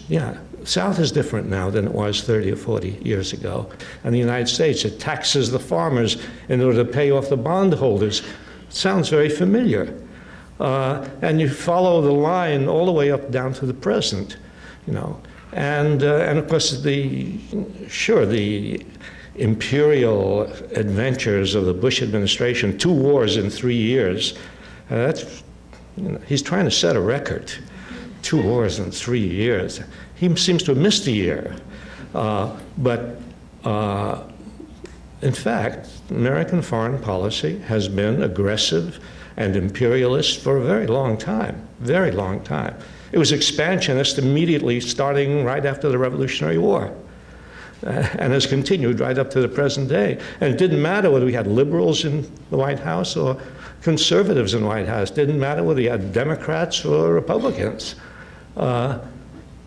Speaker 3: yeah, South is different now than it was 30 or 40 years ago. And the United States, it taxes the farmers in order to pay off the bondholders. Sounds very familiar. And you follow the line all the way up down to the present, And of course, the imperial adventures of the Bush administration, 2 wars in 3 years, he's trying to set a record. 2 wars in 3 years. He seems to have missed a year. But in fact, American foreign policy has been aggressive and imperialist for a very long time, very long time. It was expansionist immediately starting right after the Revolutionary War. And has continued right up to the present day. And it didn't matter whether we had liberals in the White House or conservatives in the White House. It didn't matter whether you had Democrats or Republicans.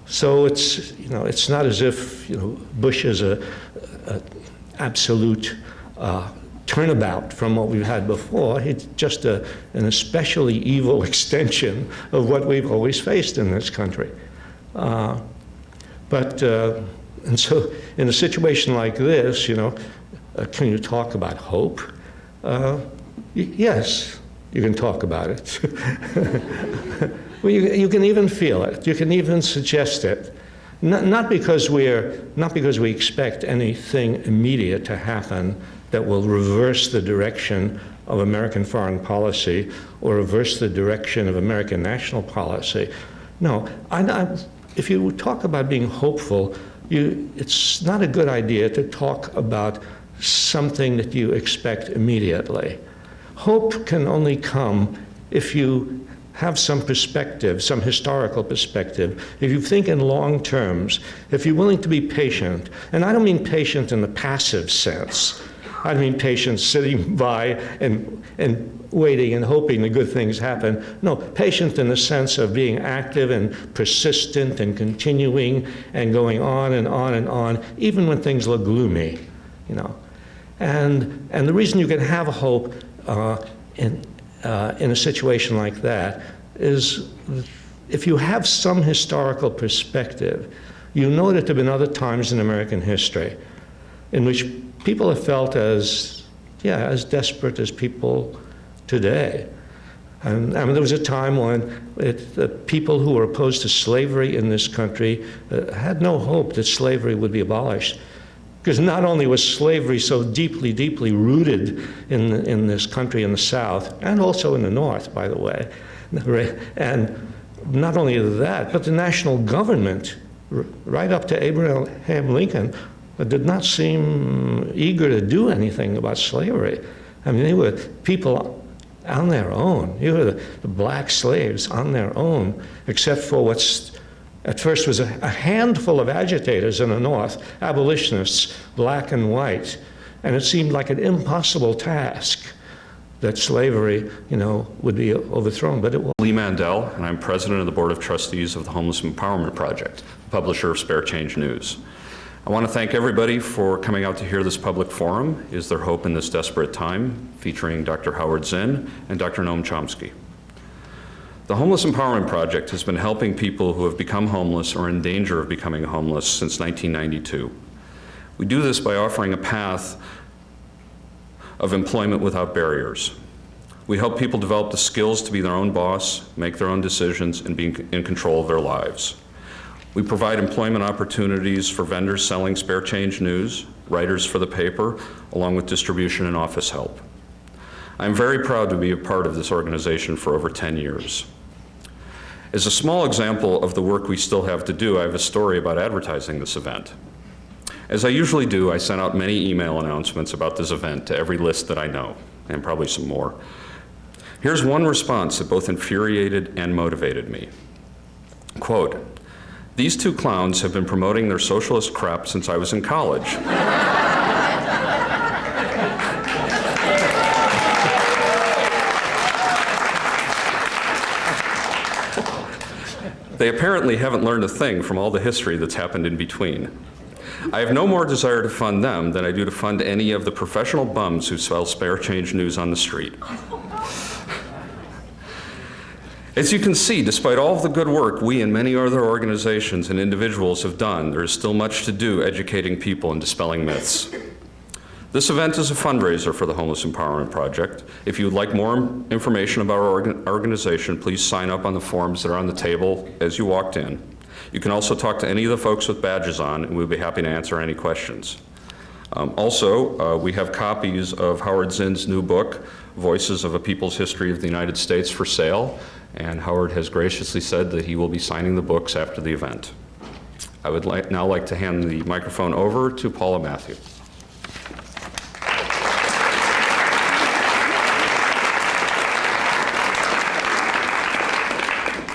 Speaker 3: So it's not as if Bush is a absolute turnabout from what we've had before. It's just an especially evil extension of what we've always faced in this country. And so in a situation like this, can you talk about hope? Yes, you can talk about it. Well, you can even feel it. You can even suggest it. Not because we expect anything immediate to happen that will reverse the direction of American foreign policy or reverse the direction of American national policy. No, if you talk about being hopeful, it's not a good idea to talk about something that you expect immediately. Hope can only come if you have some perspective, some historical perspective, if you think in long terms, if you're willing to be patient. And I don't mean patient in the passive sense. I don't mean patience sitting by and waiting and hoping the good things happen. No, patient in the sense of being active and persistent and continuing and going on and on and on, even when things look gloomy, you know. And the reason you can have hope in a situation like that is if you have some historical perspective, you know that there have been other times in American history in which people have felt as desperate as people today. And I mean, there was a time when the people who were opposed to slavery in this country had no hope that slavery would be abolished. Because not only was slavery so deeply, deeply rooted in this country in the South, and also in the North, by the way, and not only that, but the national government, right up to Abraham Lincoln, did not seem eager to do anything about slavery. I mean, they were people on their own. You were the black slaves on their own, except for what's at first was a handful of agitators in the North, abolitionists, black and white, and it seemed like an impossible task that slavery, you know, would be overthrown, but it was.
Speaker 1: Lee Mandel, and I'm president of the Board of Trustees of the Homeless Empowerment Project, publisher of Spare Change News. I want to thank everybody for coming out to hear this public forum. Is there hope in this desperate time? Featuring Dr. Howard Zinn and Dr. Noam Chomsky. The Homeless Empowerment Project has been helping people who have become homeless or in danger of becoming homeless since 1992. We do this by offering a path of employment without barriers. We help people develop the skills to be their own boss, make their own decisions, and be in control of their lives. We provide employment opportunities for vendors selling Spare Change News, writers for the paper, along with distribution and office help. I'm very proud to be a part of this organization for over 10 years. As a small example of the work we still have to do, I have a story about advertising this event. As I usually do, I sent out many email announcements about this event to every list that I know, and probably some more. Here's one response that both infuriated and motivated me. Quote, "These two clowns have been promoting their socialist crap since I was in college." They apparently haven't learned a thing from all the history that's happened in between. I have no more desire to fund them than I do to fund any of the professional bums who sell Spare Change News on the street. As you can see, despite all of the good work we and many other organizations and individuals have done, there is still much to do educating people and dispelling myths. This event is a fundraiser for the Homeless Empowerment Project. If you would like more information about our organization, please sign up on the forms that are on the table as you walked in. You can also talk to any of the folks with badges on, and we'll be happy to answer any questions. We have copies of Howard Zinn's new book, Voices of a People's History of the United States, for sale, and Howard has graciously said that he will be signing the books after the event. I would now like to hand the microphone over to Paula Matthew.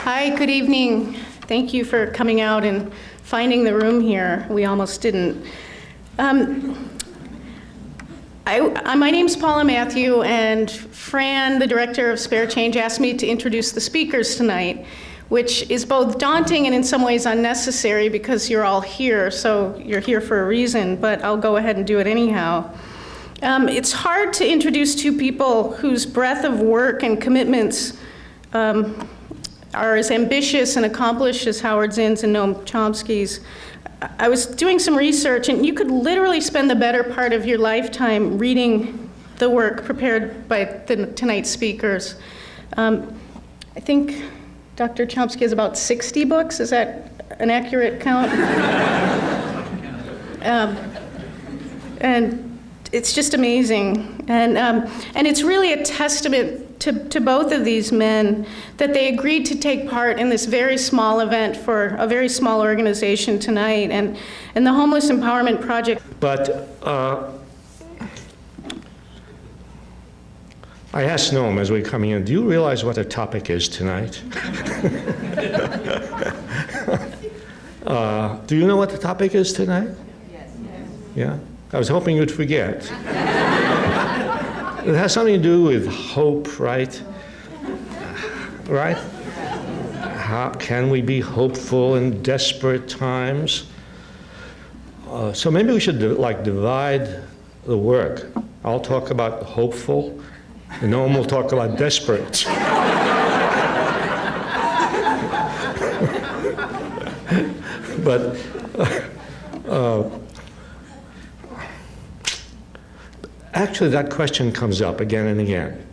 Speaker 2: Hi, good evening. Thank you for coming out and finding the room here. We almost didn't. My name's Paula Matthew, and Fran, the director of Spare Change, asked me to introduce the speakers tonight, which is both daunting and in some ways unnecessary because you're all here, so you're here for a reason, but I'll go ahead and do it anyhow. It's hard to introduce two people whose breadth of work and commitments are as ambitious and accomplished as Howard Zinn's and Noam Chomsky's. I was doing some research, and you could literally spend the better part of your lifetime reading the work prepared by tonight's speakers. I think Dr. Chomsky has about 60 books. Is that an accurate count? And it's just amazing. And it's really a testament to both of these men that they agreed to take part in this very small event for a very small organization tonight, and the Homeless Empowerment Project.
Speaker 3: But I asked Noam as we were coming in, do you realize what the topic is tonight? Do you know what the topic is tonight?
Speaker 9: Yes.
Speaker 3: Yeah? I was hoping you'd forget. It has something to do with hope, right? Right? How can we be hopeful in desperate times? So maybe we should divide the work. I'll talk about hopeful, and Noam will talk about desperate. But actually, that question comes up again and again.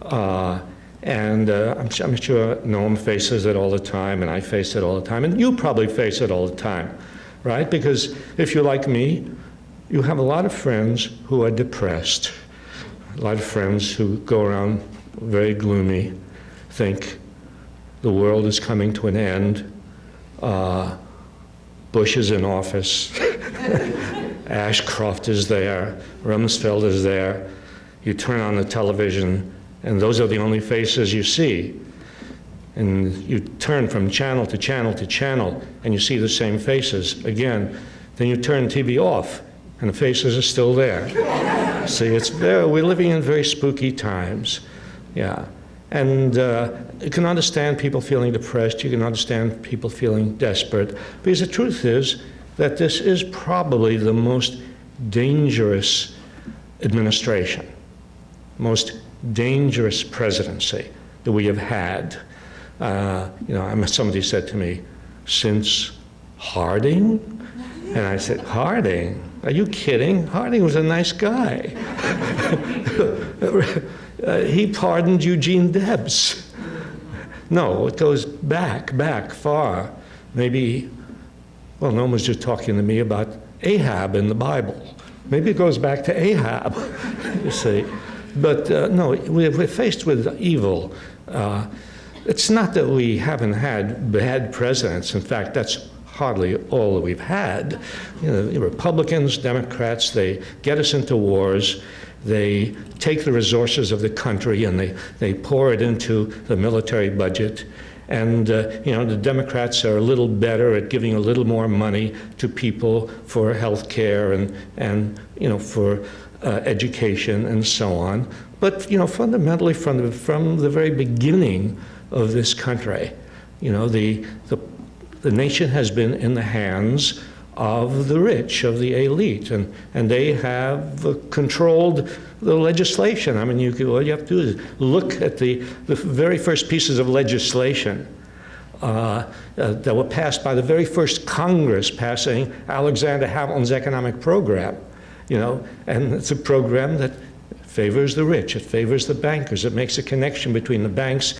Speaker 3: I'm sure Noam faces it all the time, and I face it all the time, and you probably face it all the time, right? Because if you're like me, you have a lot of friends who are depressed, a lot of friends who go around very gloomy, think the world is coming to an end, Bush is in office, Ashcroft is there, Rumsfeld is there. You turn on the television, and those are the only faces you see. And you turn from channel to channel to channel, and you see the same faces again. Then you turn TV off, and the faces are still there. See, we're living in very spooky times. Yeah. And you can understand people feeling depressed, you can understand people feeling desperate, because the truth is that this is probably the most dangerous administration, most dangerous presidency that we have had. Somebody said to me, since Harding? And I said, Harding? Are you kidding? Harding was a nice guy. He pardoned Eugene Debs. No, it goes back far. Maybe, well, Noam was just talking to me about Ahab in the Bible. Maybe it goes back to Ahab, you see. But no, we're faced with evil. It's not that we haven't had bad presidents. In fact, that's hardly all that we've had. You know, the Republicans, Democrats, they get us into wars. They take the resources of the country and they pour it into the military budget. And the Democrats are a little better at giving a little more money to people for health care and for education and so on. But fundamentally, from the very beginning of this country, the nation has been in the hands of the rich, of the elite, and they have controlled the legislation. I mean, all you have to do is look at the very first pieces of legislation that were passed by the very first Congress passing Alexander Hamilton's economic program, and it's a program that favors the rich, it favors the bankers, it makes a connection between the banks